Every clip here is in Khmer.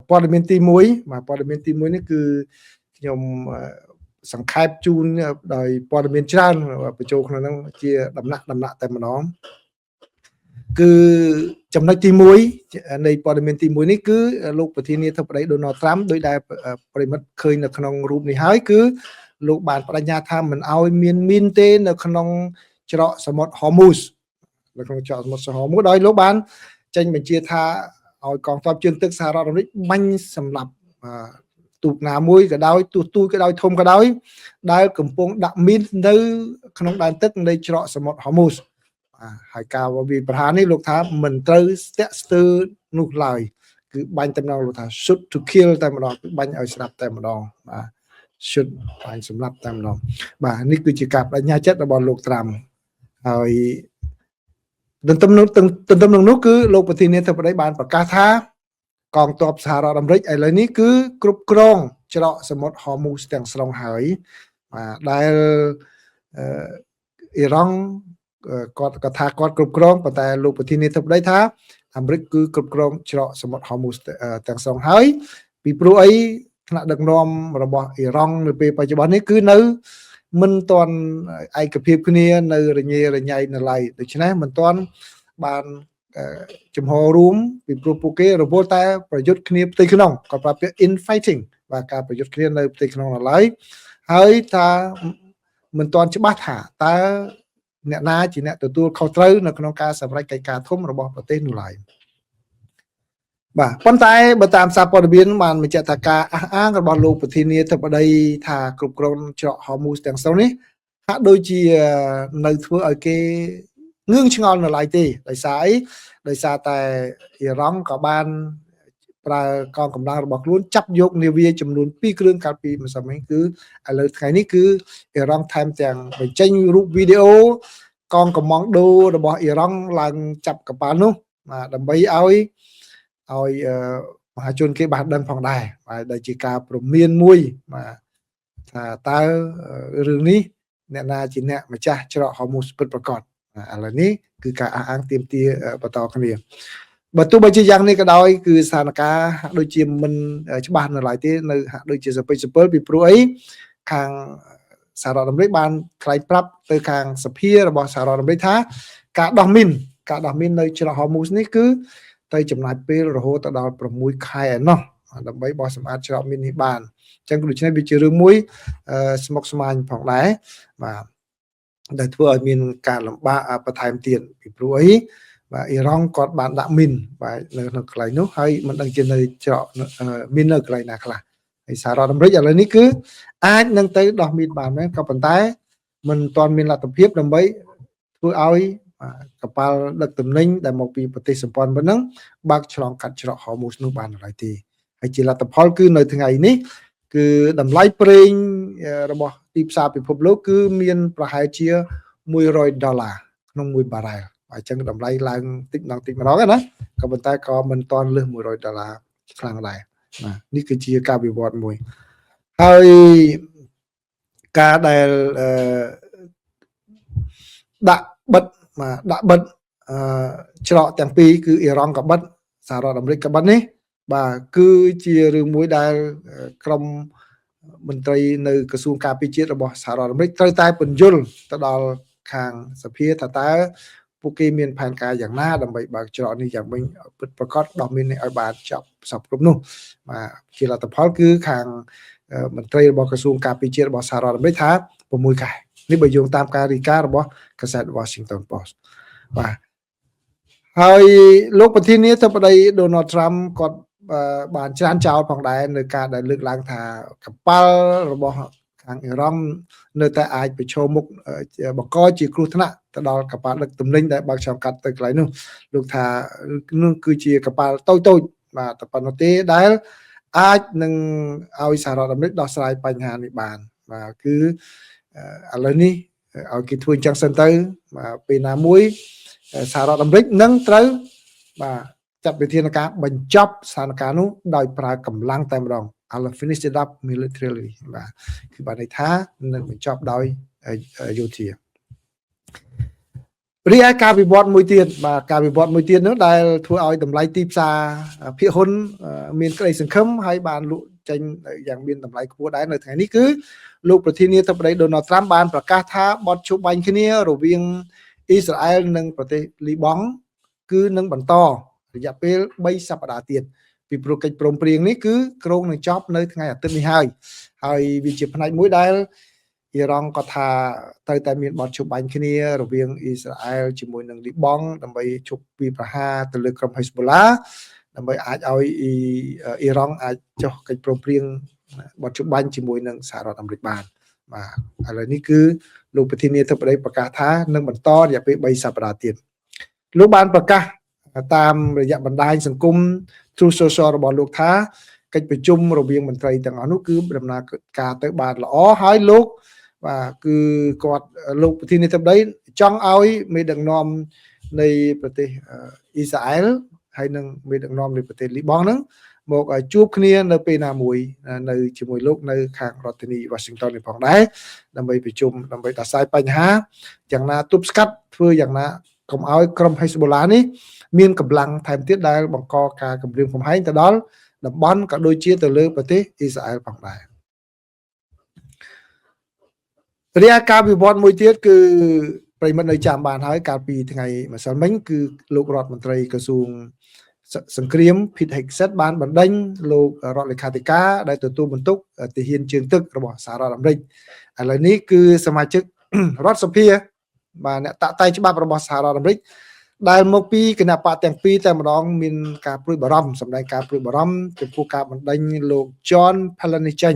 ព័ត៌មានទី1បាទព័ត៌មានទី1នេះគឺខ្ញុំសង្ខេបជូនដោយព័ត៌មានច្រើនបញ្ចូលក្នុងហ្នឹងជាដំណាក់តែម្ដងគឺចំណុចទី1នៃព័ត៌មានទី1នេះគឺលោកប្រធានាធិបតី Donald Trump ដោយដែលប្រិមិត្តឃើញនៅក្នុងរូបនេះហើយគឺលោកបានបដិញ្ញាថាមិនឲ្យមានមីនទេនៅក្នុងច្រកសមុទ្រ Hormuz នៅក្នុងច្រកសមុទ្រ Hormuz ដោយលោកបានចេញបញ្ជាថាឲ្យកងទ័ពជើងទឹកសហរដ្ឋអាមេរិកបាញ់សម្លាប់ទូកណាមួយក៏ដោយទូក៏ដោយធំក៏ដោយដែលកំពុងដាក់មីននៅក្នុងដែនទឹកនៃច្រកសមុទ្រ Hormuz ហើយការវាយប្រហារនេះលោកថាមិនត្រូវស្ទាក់ស្ទើរនោះឡើយគឺបាញ់តែម្ដងលោកថា shoot to kill តែម្ដងគឺបាញ់ឲ្យស្លាប់តែម្ដងបាទ shoot បាញ់សម្លាប់តែម្ដងបាទនេះគឺជាការបដិញ្ញាចិត្តរបស់លោកត្រាំហើយទន្ទឹមនឹងនោះគឺលោកប្រធានាធិបតីបានប្រកាសថាកងទ័ពសហរដ្ឋអាមេរិកឥឡូវនេះគឺគ្រប់គ្រងច្រកសមុទ្រ Hormuz ទាំងស្រុងហើយបាទដែលអ៊ីរ៉ង់គាត់ថាគាត់គ្រប់គ្រងប៉ុន្តែលោកប្រធានាធិបតីថាអាមេរិកគឺគ្រប់គ្រងច្រកសមុទ្រ Hormuz ទាំងស្រុងហើយពីព្រោះអីថ្នាក់ដឹកនាំរបស់អ៊ីរ៉ង់នៅពេលបច្ចុប្បន្ននេះគឺនៅមិនទាន់ឯកភាពគ្នានៅរញ៉េរញ៉ៃនៅឡើយដូច្នេះមិនទាន់បានជំហររួមពីព្រោះពួកគេរវល់តែប្រយុទ្ធគ្នាផ្ទៃក្នុងគាត់ប្រាប់ពាក្យ infighting បាទការប្រយុទ្ធគ្នានៅផ្ទៃក្នុងនៅឡើយហើយថាមិនទាន់ច្បាស់ថាតើអ្នកណាជាអ្នកទទួលខុសត្រូវនៅក្នុងការសម្រេចកិច្ចការធំរបស់ប្រទេសនោះឡើយបាទប៉ុន្តែបើតាមសារព័ត៌មានបានបញ្ជាក់ថាការអះអាងរបស់លោកប្រធានាធិបតីថាគ្រប់គ្រងច្រក Hormuz ទាំងស្រុងនេះហាក់ដូចជានៅធ្វើឲ្យគេងឿងឆ្ងល់នៅឡើយទេដោយសារអីដោយសារតែអ៊ីរ៉ង់ក៏បានប្រើកងកម្លាំងរបស់ខ្លួនចាប់យកនាវាចំនួន2គ្រឿងកាលពីម្សិលមិញគឺឥឡូវថ្ងៃនេះគឺអ៊ីរ៉ង់ថែមទាំងបញ្ចេញរូបវីដេអូកងកម្លាំងដូរបស់អ៊ីរ៉ង់ឡើងចាប់កប៉ាល់នោះបាទដើម្បីឲ្យមហាជនគេបានដឹងផងដែរបាទដែលជាការព្រមានមួយបាទថាតើរឿងនេះអ្នកណាជាអ្នកម្ចាស់ច្រក Hormuz ពិតប្រាកដឥឡូវនេះគឺការអះអាងទាមទារបន្តគ្នាបើទោះបីជាយ៉ាងនេះក៏ដោយគឺស្ថានភាពហាក់ដូចជាមិនច្បាស់នៅឡើយទេនៅហាក់ដូចជាសពិលពីព្រោះអីខាងសហរដ្ឋអាមេរិកបានថ្លែងប្រាប់ទៅខាងសភារបស់សហរដ្ឋអាមេរិកថាការដោះមីននៅច្រក Hormuz នេះគឺទៅចំណាយពេលរហូតដល់6ខែឯណោះដើម្បីបោះសម្អាតច្រកមីននេះបានអញ្ចឹងដូច្នេះវាជារឿងមួយស្មុគស្មាញផងដែរបាទដែលធ្វើឲ្យមានការលំបាកបន្ថែមទៀតពីព្រោះអីបាទអ៊ីរ៉ង់គាត់បានដាក់មីនបាទនៅក្នុងកន្លែងនោះហើយមិនដឹងជានៅច្រកមីននៅកន្លែងណាខ្លះហើយសហរដ្ឋអាមេរិកឥឡូវនេះគឺអាចនឹងទៅដោះមីនបានក៏ប៉ុន្តែមិនទាន់មានលទ្ធភាពដើម្បីធ្វើឲ្យកប៉ាល់ដឹកទំនិញដែលមកពីប្រទេសសម្ព័ន្ធប៉ុណ្ណឹងបើកឆ្លងកាត់ច្រក Hormuz នោះបានឡើយទេហើយជាលទ្ធផលគឺនៅថ្ងៃនេះគឺតម្លៃប្រេងរបស់ទីផ្សារពិភពលោកគឺមានប្រហែលជា$100ក្នុង1បារ៉ែលអញ្ចឹងតម្លៃឡើងតិចម្ដងណាក៏ប៉ុន្តែក៏មិនទាន់លើស$100ខ្លាំងដែរបាទនេះគឺជាការវិវត្តមួយហើយការដែលដាក់បិទច្រកទាំងពីរគឺអ៊ីរ៉ង់ក៏បិទសហរដ្ឋអាមេរិកក៏បិទនេះបាទគឺជារឿងមួយដែលក្រុមមន្ត្រីនៅក្រសួងការពារជាតិរបស់សហរដ្ឋអាមេរិកត្រូវតែពន្យល់ទៅដល់ខាងសភាថាតើពួកគេមានផែនការយ៉ាងណាដើម្បីបើកច្រកនេះយ៉ាងវិញពិតប្រាកដដោះមាននេះឲ្យបានចប់សពគ្រប់នោះបាទជាលទ្ធផលគឺខាងមន្ត្រីរបស់ក្រសួងការពារជាតិរបស់សហរដ្ឋអាមេរិកថា6ខែនេះបើយោងតាមការរាយការណ៍របស់កាសែត Washington Post បាទហើយលោកប្រធានាធិបតី Donald Trump គាត់បានច្រានចោលផងដែរនៅការដែលលើកឡើងថាកប៉ាល់របស់ខាងអ៊ីរ៉ង់នៅតែអាចប្រឈមមុខបង្កជាគ្រោះថ្នាក់ទៅដល់កប៉ាល់ដឹកទំនិញដែលបើកឆ្លងកាត់ទៅកន្លែងនោះលោកថានោះគឺជាកប៉ាល់តូចបាទតែប៉ុណ្ណោះទេដែលអាចនឹងឲ្យសហរដ្ឋអាមេរិកដោះស្រាយបញ្ហានេះបានបាទគឺឥឡូវនេះឲ្យគេធ្វើអញ្ចឹងសិនទៅបាទពេលណាមួយសហរដ្ឋអាមេរិកនឹងត្រូវបាទចាត់វិធានការបញ្ចប់ស្ថានភាពនោះដោយប្រើកម្លាំងតែម្ដង I'll finish it up militarily បាទគឺបានន័យថានឹងបញ្ចប់ដោយយោធា រីឯការវិវត្តមួយទៀតបាទការវិវត្តមួយទៀតនោះដែលធ្វើឲ្យតម្លៃទីផ្សារភាគហ៊ុនមានក្តីសង្ឃឹមហើយបានលក់ចេញយ៉ាងមានតម្លៃខ្ពស់ដែរនៅថ្ងៃនេះគឺលោកប្រធានាធិបតី Donald Trump បានប្រកាសថាបទជួបបាញ់គ្នារវាងអ៊ីស្រាអែលនិងប្រទេសលីបង់គឺនឹងបន្តរយៈពេល3សប្តាហ៍ទៀតពីព្រោះកិច្ចព្រមព្រៀងនេះគឺគ្រោងនឹងចប់នៅថ្ងៃអាទិត្យនេះហើយវាជាផ្នែកមួយដែលអ៊ីរ៉ង់ក៏ថាត្រូវតែមានបទជួបបាញ់គ្នារវាងអ៊ីស្រាអែលជាមួយនឹងលីបង់ដើម្បីជប់វាយប្រហារទៅលើក្រុមហេសបូឡាដើម្បីអាចឲ្យអ៊ីរ៉ង់អាចចុះកិច្ចព្រមព្រៀងបទជួបបាញ់ជាមួយនឹងសហរដ្ឋអាមេរិកបានបាទឥឡូវនេះគឺលោកប្រធានាធិបតីប្រកាសថានឹងបន្តរយៈពេល3សប្តាហ៍ទៀតលោកបានប្រកាសតាមរយៈបណ្ដាញសង្គម True Social របស់លោកថាកិច្ចប្រជុំរវាងមន្ត្រីទាំងអស់នោះគឺដំណើរការទៅបានល្អហើយលោកបាទគឺគាត់លោកប្រធានាធិបតីចង់ឲ្យមេដឹកនាំនៃប្រទេសអ៊ីស្រាអែលហើយនិងមេដឹកនាំនៃប្រទេសលីបង់ហ្នឹងមកជួបគ្នានៅពេលណាមួយនៅជាមួយលោកនៅខាងរដ្ឋធានី Washington នេះផងដែរដើម្បីប្រជុំដើម្បីដោះស្រាយបញ្ហាយ៉ាងណាទប់ស្កាត់ធ្វើយ៉ាងណាកុំឲ្យក្រុមហេសបូឡានេះមានកម្លាំងថែមទៀតដែលបង្កការគំរាមកំហែងទៅដល់តំបន់ក៏ដូចជាទៅលើប្រទេសអ៊ីស្រាអែលផងដែររីឯការវិវត្តមួយទៀតគឺប្រិមត្តនៅចាំបានហើយកាលពីថ្ងៃម្សិលមិញគឺលោករដ្ឋមន្ត្រីក្រសួងសង្គ្រាម Pete Hegseth បានបណ្ដេញលោករដ្ឋលេខាធិការដែលទទួលបន្ទុកទាហានជើងទឹករបស់សហរដ្ឋអាមេរិកឥឡូវនេះគឺសមាជិករដ្ឋសភាបាទអ្នកតាក់តែងច្បាប់របស់សហរដ្ឋអាមេរិកដែលមកពីគណៈបកទាំងពីរតែម្ដងមានការព្រួយបារម្ភសម្ដែងការព្រួយបារម្ភចំពោះការបណ្ដេញលោក John Palahniuk ចេញ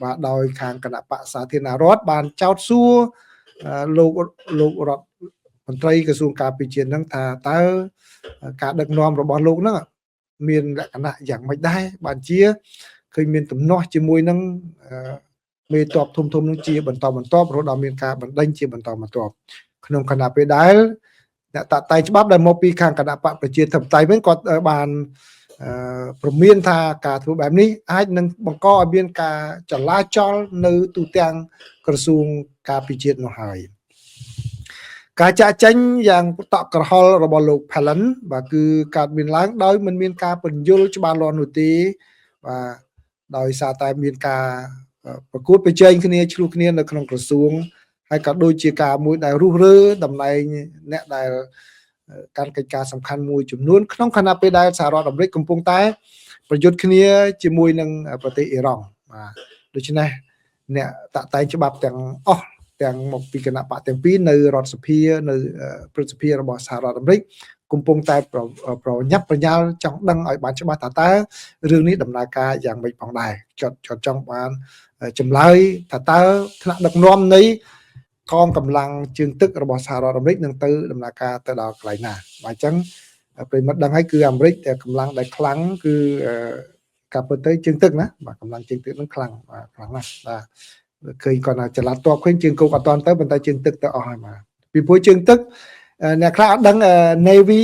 បាទដោយខាងគណៈបកសាធារណរដ្ឋបានចោទសួរលោករដ្ឋមន្ត្រីក្រសួងការពារជាតិហ្នឹងថាតើការដឹកនាំរបស់លោកហ្នឹងមានលក្ខណៈយ៉ាងម៉េចដែរបានជាឃើញមានទំនាស់ជាមួយនឹងមេតបធំនឹងជាបន្តរហូតដល់មានការបណ្ដេញជាបន្តបន្ទាប់ក្នុងខណៈពេលដែលអ្នកតាក់តែងច្បាប់ដែលមកពីខាងគណៈបកប្រជាធិបតេយ្យវិញគាត់បានព្រមានថាការធ្វើបែបនេះអាចនឹងបង្កឲ្យមានការចលាចលនៅទូទាំងក្រសួងការពារជាតិនោះហើយការចាក់ចេញយ៉ាងតក់ក្រហល់របស់លោក Palin បាទគឺកើតមានឡើងដោយមិនមានការពន្យល់ច្បាស់លាស់នោះទេបាទដោយសារតែមានការប្រកួតប្រជែងគ្នាឆ្លោះគ្នានៅក្នុងក្រសួងហើយក៏ដូចជាការមួយដែលរុះរើតំណែងអ្នកដែលកាន់កិច្ចការសំខាន់មួយចំនួនក្នុងខណៈពេលដែលសហរដ្ឋអាមេរិកកំពុងតែប្រយុទ្ធគ្នាជាមួយនឹងប្រទេសអ៊ីរ៉ង់បាទដូច្នេះអ្នកតាក់តែងច្បាប់ទាំងអស់ទាំងមកពីគណៈបកទាំងពីរនៅរដ្ឋសភានៅព្រឹទ្ធសភារបស់សហរដ្ឋអាមេរិកកំពុងតែប្រញាប់ប្រញាល់ចង់ដឹងឲ្យបានច្បាស់ថាតើរឿងនេះដំណើរការយ៉ាងម៉េចផងដែរចង់បានចម្លើយថាតើថ្នាក់ដឹកនាំនៃកងកម្លាំងជើងទឹករបស់សហរដ្ឋអាមេរិកនឹងទៅដំណើរការទៅដល់កន្លែងណាបាទអញ្ចឹងប្រិមិត្តដឹងហើយគឺអាមេរិកកម្លាំងដែលខ្លាំងគឺការពិតទៅជើងទឹកណាបាទកម្លាំងជើងទឹកនឹងខ្លាំងបាទខ្លាំងណាស់បាទឃើញគាត់ថាចល័តតបឃើញជើងគោកអត់តាន់ទៅប៉ុន្តែជើងទឹកទៅអស់ហើយបាទពីព្រោះជើងទឹកអ្នកខ្លះអត់ដឹង Navy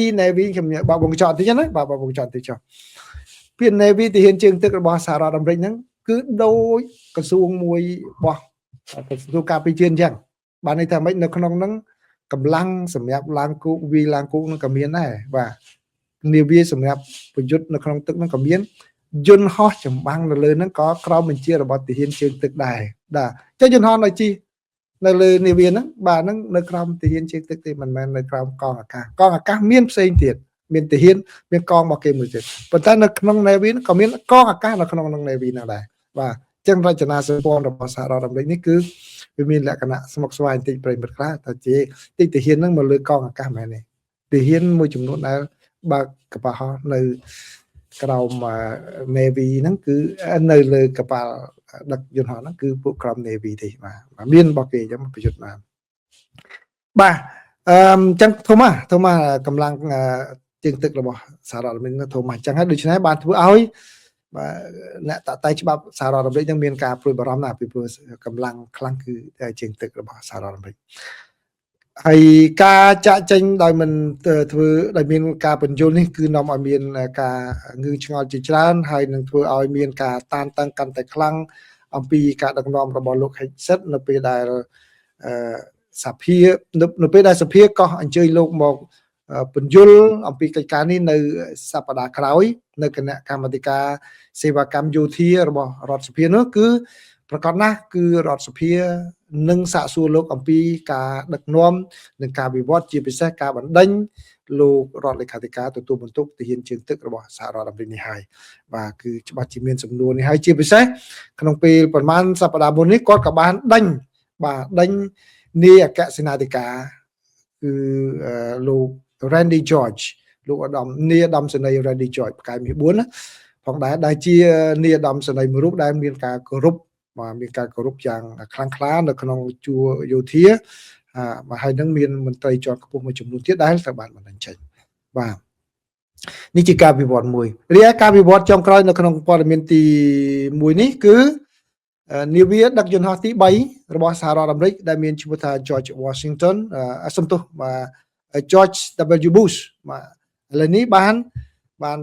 ខ្ញុំបើបងចោតតិចណាបាទបងចោតតិចចុះពាក្យ Navy ទាហានជើងទឹករបស់សហរដ្ឋអាមេរិកហ្នឹងគឺដូចក្រសួងមួយរបស់ក្រសួងការពារជាតិអញ្ចឹងបានន័យថាម៉េចនៅក្នុងហ្នឹងកម្លាំងសម្រាប់ឡើងគោកវាយឡើងគោកហ្នឹងក៏មានដែរបាទនាវាសម្រាប់ប្រយុទ្ធនៅក្នុងទឹកហ្នឹងក៏មានយន្តហោះចម្បាំងនៅលើហ្នឹងក៏ក្រោមបញ្ជារបស់ទាហានជើងទឹកដែរចុះយន្តហោះនៅជីនៅលើនាវាហ្នឹងបាទហ្នឹងនៅក្រោមទាហានជើងទឹកទេមិនមែននៅក្រោមកងអាកាសមានផ្សេងទៀតមានទាហានមានកងរបស់គេមួយទៀតប៉ុន្តែនៅក្នុង Navy ក៏មានកងអាកាសនៅក្នុង Navy ហ្នឹងដែរបាទចឹងរចនាសម្ព័ន្ធរបស់សហរដ្ឋអាមេរិកនេះគឺវាមានលក្ខណៈស្មុគស្មាញបន្តិចប្រិមិត្តខ្លះតែជាតិចទាហានហ្នឹងមកលើកងអាកាសមែនទេទាហានមួយចំនួនដែលបើកកប៉ាល់ហោះនៅក្រោម Navy ហ្នឹងគឺនៅលើកប៉ាល់ដឹកយន្តហោះហ្នឹងគឺពួកក្រោម Navy ទេបាទមានរបស់គេអញ្ចឹងប្រយុទ្ធបាទអញ្ចឹងធំកម្លាំងជើងទឹករបស់សហរដ្ឋអាមេរិកធំអញ្ចឹងហើយដូច្នេះបានធ្វើឲ្យបាទអ្នកតាក់តែងច្បាប់សហរដ្ឋអាមេរិកនឹងមានការព្រួយបារម្ភណាស់ពីព្រោះកម្លាំងខ្លាំងគឺជើងទឹករបស់សហរដ្ឋអាមេរិកហើយការចាក់ចេញដោយមិនធ្វើដោយមានការបញ្យលនេះគឺនាំឲ្យមានការងឿងឆ្ងល់ជាច្រើនហើយនឹងធ្វើឲ្យមានការតានតឹងកាន់តែខ្លាំងអំពីការដឹកនាំរបស់លោក Hegseth នៅពេលដែល សភានៅពេលដែលសភាក៏អញ្ជើញលោកមកបញ្យលអំពីកិច្ចការនេះនៅសប្តាហ៍ក្រោយនៅគណៈកម្មាធិការសេវាកម្មយោធារបស់រដ្ឋសភានោះគឺប្រកាសណាស់គឺរដ្ឋសភានឹងសាកសួរលោកអំពីការដឹកនាំនិងការវិវត្តជាពិសេសការបណ្ដេញលោករដ្ឋលេខាធិការទទួលបន្ទុកទាហានជើងទឹករបស់សហរដ្ឋអាមេរិកនេះហើយបាទគឺច្បាស់ជាមានសំណួរនេះហើយជាពិសេសក្នុងពេលប្រហែលសប្តាហ៍មុននេះគាត់ក៏បានដេញនាយអគ្គសេនាធិការគឺលោក Randy George លោកនាយឧត្តមសេនីយ៍ Randy George ផ្កាយមាស4ណាផងដែរដែលជានាយឧត្តមសេនីយ៍មួយរូបដែលមានការគោរពយ៉ាងខ្លាំងក្លានៅក្នុងជួរយោធាហើយនឹងមានមន្ត្រីជាន់ខ្ពស់មួយចំនួនទៀតដែលត្រូវបានបណ្ដឹងចេញបាទនេះជាការវិវត្តមួយរីឯការវិវត្តចុងក្រោយនៅក្នុងព័ត៌មានទី1នេះគឺនាវាដឹកយន្តហោះទី3របស់សហរដ្ឋអាមេរិកដែលមានឈ្មោះថា George Washington សំទោសបាទ George W Bush បាទឥឡូវនេះបាន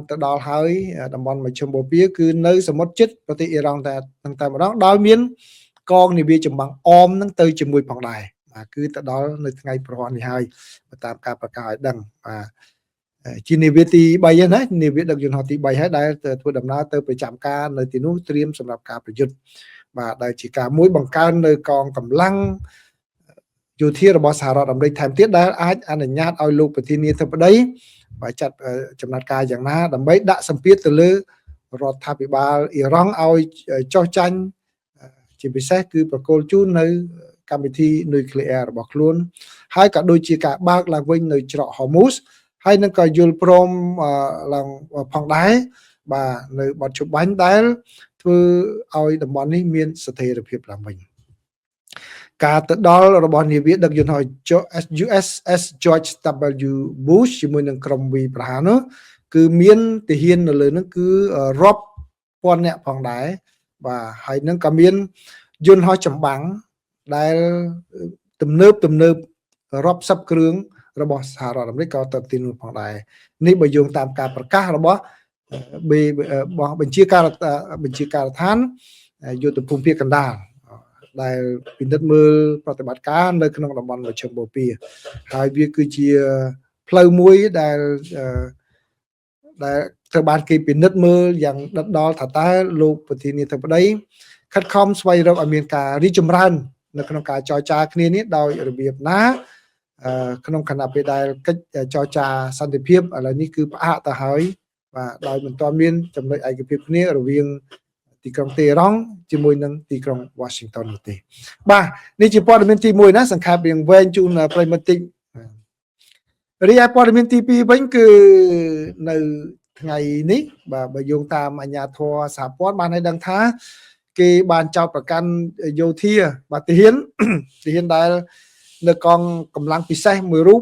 ទៅដល់ហើយតំបន់មជ្ឈមបូព៌ាគឺនៅសមុទ្រជិតប្រទេសអ៊ីរ៉ង់តែម្ដងដោយមានកងនាវាចម្បាំងអមនឹងទៅជាមួយផងដែរបាទគឺទៅដល់នៅថ្ងៃប្រហ័ននេះហើយតាមការប្រកាសឲ្យដឹងបាទជានាវាទី3ណានាវាដឹកយន្តហោះទី3ហើយដែលធ្វើដំណើរទៅប្រចាំការនៅទីនោះត្រៀមសម្រាប់ការប្រយុទ្ធបាទដែលជាការមួយបង្កើននៅកងកម្លាំងយោធារបស់សហរដ្ឋអាមេរិកថែមទៀតដែលអាចអនុញ្ញាតឲ្យលោកប្រធានាធិបតីបាទចាត់ចំណាត់ការយ៉ាងណាដើម្បីដាក់សម្ពាធទៅលើរដ្ឋាភិបាលអ៊ីរ៉ង់ឲ្យចោះចាញ់ជាពិសេសគឺប្រកល់ជូននៅកម្មវិធីនុយក្លេអ៊ែររបស់ខ្លួនហើយក៏ដូចជាការបើកឡើងវិញនៅច្រក Hormuz ហើយនឹងក៏យល់ព្រមឡើងផងដែរបាទនៅបទជបាញ់ដែលធ្វើឲ្យតំបន់នេះមានស្ថិរភាពឡើងវិញការទៅដល់របស់នាវាដឹកយន្តហោះ USS George W Bush ជាមួយនឹងក្រុមវាយប្រហារនោះគឺមានទាហាននៅលើនោះគឺរាប់ពាន់នាក់ផងដែរបាទហើយនឹងក៏មានយន្តហោះចម្បាំងដែលទំនើបរាប់សិបគ្រឿងរបស់សហរដ្ឋអាមេរិកក៏ទៅទីនោះផងដែរនេះបើយោងតាមការប្រកាសរបស់បញ្ជាការដ្ឋានយុទ្ធភូមិភាគកណ្ដាលដែលពិនិត្យមើលប្រតិបត្តិការនៅក្នុងតំបន់មជ្ឈមបូព៌ាហើយវាគឺជាផ្លូវមួយដែលត្រូវបានគេពិនិត្យមើលយ៉ាងដិតដល់ថាតើលោកប្រធានាធិបតីខិតខំស្វែងរកឲ្យមានការរីកចម្រើននៅក្នុងការចរចាគ្នានេះដោយរបៀបណាក្នុងគណៈពេលដែលកិច្ចចរចាសន្តិភាពឥឡូវនេះគឺផ្អាកទៅហើយបាទដោយមិនទាន់មានចំណុចឯកភាពគ្នារវាងទីក្រុងតេហរ៉ង់ជាមួយនឹងទីក្រុង Washington នោះទេបាទនេះជាព័ត៌មានទី1ណាសង្ខេបរៀងវែងជូនប្រិយមិត្តតិចរីឯព័ត៌មានទី2វិញគឺនៅថ្ងៃនេះបាទបើយោងតាមអាជ្ញាធរសហព័ន្ធបានឲ្យដឹងថាគេបានចោទប្រកាន់យោធាបាទទាហានដែលនៅកងកម្លាំងពិសេសមួយរូប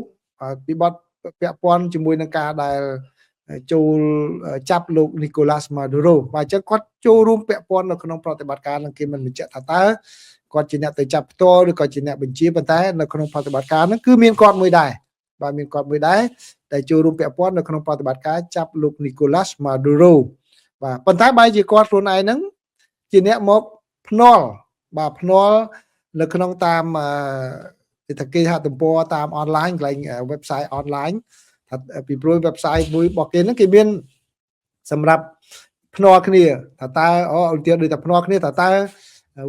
ពីបទពាក់ព័ន្ធជាមួយនឹងការដែលចូលចាប់លោក Nicolas Maduro បាទអញ្ចឹងគាត់ចូលរួមពាក់ព័ន្ធនៅក្នុងប្រតិបត្តិការនឹងគេមិនបញ្ជាក់ថាតើគាត់ជាអ្នកទៅចាប់ផ្ទាល់ឬក៏ជាអ្នកបញ្ជាប៉ុន្តែនៅក្នុងប្រតិបត្តិការហ្នឹងគឺមានគាត់មួយដែរបាទមានគាត់មួយដែរដែលចូលរួមពាក់ព័ន្ធនៅក្នុងប្រតិបត្តិការចាប់លោក Nicolas Maduro បាទប៉ុន្តែបែរជាគាត់ខ្លួនឯងហ្នឹងជាអ្នកមកភ្នាល់នៅក្នុងតាមគេហទំព័រតាមអនឡាញកន្លែង website អនឡាញពីព្រោះ website មួយរបស់គេហ្នឹងគេមានសម្រាប់ភ្នាល់គ្នាថាតើឧទាហរណ៍ដូចតែភ្នាល់គ្នាថាតើ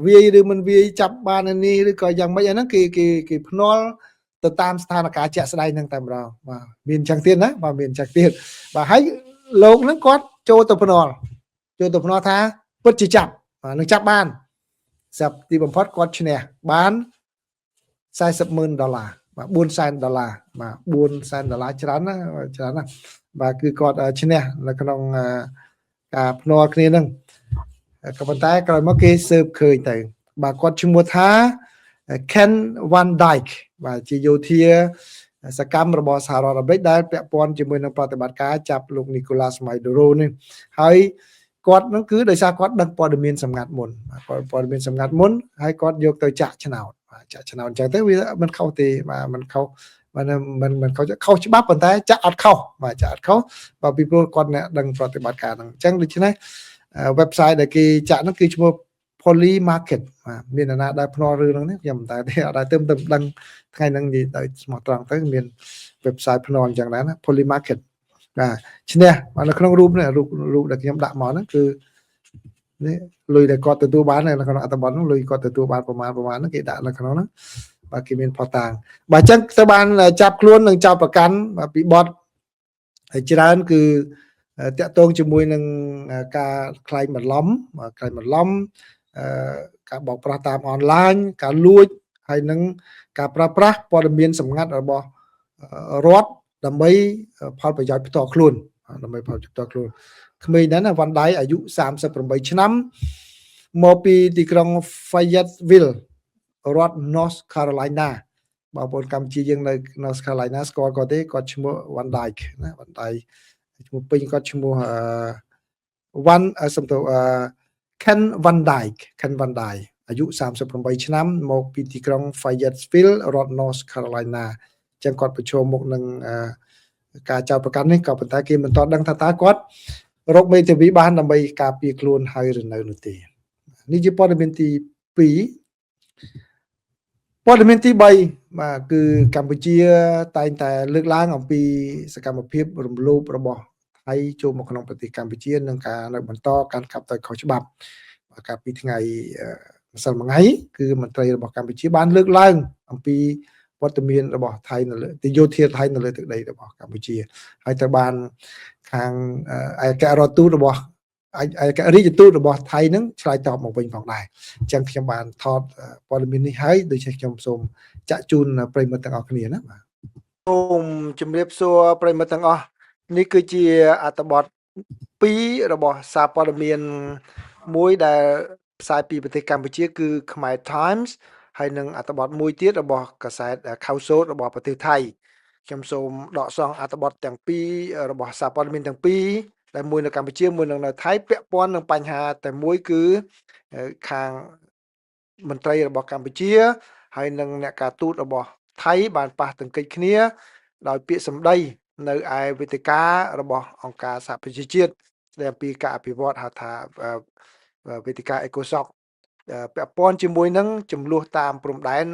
វាយឬមិនវាយចាប់បាននេះឬក៏យ៉ាងម៉េចហ្នឹងគេភ្នាល់ទៅតាមស្ថានភាពជាក់ស្ដែងហ្នឹងតែម្ដងបាទមានអញ្ចឹងទៀតណាបាទមានអញ្ចឹងទៀតបាទហើយលោកហ្នឹងគាត់ចូលទៅភ្នាល់ថាពិតជាចាប់នឹងចាប់បានស្រាប់ទីបំផុតគាត់ឈ្នះបាន$40,000បាទ$400,000បាទ$400,000ច្រើនណាបាទគឺគាត់ឈ្នះនៅក្នុងការភ្នាល់គ្នាហ្នឹងក៏ប៉ុន្តែក្រោយមកគេស៊ើបឃើញទៅបាទគាត់ឈ្មោះថា Ken Van Dyke បាទជាយោធាសកម្មរបស់សហរដ្ឋអាមេរិកដែលពាក់ព័ន្ធជាមួយនឹងប្រតិបត្តិការចាប់លោក Nicolas Maduro នេះហើយគាត់នឹងគឺដោយសារគាត់ដឹងព័ត៌មានសម្ងាត់មុនហើយគាត់យកទៅចាក់ឆ្នោតអញ្ចឹងទៅវាមិនខុសទេបាទមិនខុសមិនខុសច្បាប់ប៉ុន្តែចាក់អត់ខុសបាទពីព្រោះគាត់អ្នកដឹងប្រតិបត្តិការហ្នឹងអញ្ចឹងដូច្នេះ website ដែលគេចាក់ហ្នឹងគឺឈ្មោះ poly market មានណាដែលភ្នាល់រឿងហ្នឹងខ្ញុំមិនតែអត់ដែរទៅដឹងថ្ងៃហ្នឹងនិយាយទៅស្មោះត្រង់ទៅមាន website ភ្នាល់អញ្ចឹងដែរណា poly market ឈ្នះនៅក្នុងរូបនេះរូបដែលខ្ញុំដាក់មកហ្នឹងគឺនេះលុយដែលគាត់ទទួលបាននៅក្នុងអត្ថបទហ្នឹងលុយគាត់ទទួលបានប្រមាណហ្នឹងគេដាក់នៅក្នុងហ្នឹងបាទគេមានផតតាងបាទអញ្ចឹងទៅបានចាប់ខ្លួននិងចោទប្រកាន់ពីបទច្រើនគឺតាក់ទងជាមួយនឹងការខ្លែងបន្លំការបោកប្រាស់តាមអនឡាញការលួចហើយនឹងការប្រើប្រាស់ព័ត៌មានសម្ងាត់របស់រដ្ឋដើម្បីផលប្រយោជន៍ផ្ទាល់ខ្លួនក្មេងដែរណាវ៉ាន់ដៃអាយុ38ឆ្នាំមកពីទីក្រុង Fayetteville រដ្ឋ North Carolina បងប្អូនកម្ពុជាយើងនៅ North Carolina ស្គាល់គាត់ទេគាត់ឈ្មោះ Van Dyke ណា Van Dyke ឈ្មោះពេញគាត់ឈ្មោះKen Van Dyke អាយុ38ឆ្នាំមកពីទីក្រុង Fayetteville រដ្ឋ North Carolina ចឹងគាត់ប្រឈមមុខនឹងការចោទប្រកាន់នេះក៏ប៉ុន្តែគេមិនទាន់ដឹងថាតើគាត់រកមេធាវីបានដើម្បីការពារខ្លួនហើយឬនៅនោះទេនេះជាព័ត៌មានទី2ព័ត៌មានទី3បាទគឺកម្ពុជាតែងតែលើកឡើងអំពីសកម្មភាពរំលោភរបស់ថៃចូលមកក្នុងប្រទេសកម្ពុជានិងការនៅបន្តកាន់កាប់ដោយខុសច្បាប់កាលពីថ្ងៃម្សិលមិញគឺមន្ត្រីរបស់កម្ពុជាបានលើកឡើងអំពីវត្តមានរបស់ថៃនៅលើទីយោធាថៃនៅលើទឹកដីរបស់កម្ពុជាហើយទៅបានខាងឯករដ្ឋទូតរបស់ឯករាជ្យទូតរបស់ថៃនឹងឆ្លើយតបមកវិញផងដែរអញ្ចឹងខ្ញុំបានថតព័ត៌មាននេះហើយដូច្នេះខ្ញុំសូមចាក់ជូនប្រិយមិត្តទាំងអស់គ្នាណាបាទសូមជម្រាបសួរប្រិយមិត្តទាំងអស់នេះគឺជាអត្ថបទ2របស់សារព័ត៌មានមួយដែលផ្សាយពីប្រទេសកម្ពុជាគឺ Khmer Times ហើយនឹងអត្ថបទមួយទៀតរបស់កាសែត Khawsod របស់ប្រទេសថៃខ្ញុំសូមដកសងអត្ថបទទាំងពីររបស់សារព័ត៌មានទាំងពីរដែលមួយនៅកម្ពុជាមួយនៅថៃពាក់ព័ន្ធនឹងបញ្ហាតែមួយគឺខាងមន្ត្រីរបស់កម្ពុជាហើយនឹងអ្នកការទូតរបស់ថៃបានប៉ះទង្គិចគ្នាដោយពាក្យសម្ដីនៅឯវេទិការបស់អង្គការសហប្រជាជាតិស្ដីពីការអភិវឌ្ឍហៅថាវេទិកា ECOSOC ពាក់ព័ន្ធជាមួយនឹងចំនួនតាមព្រំដែន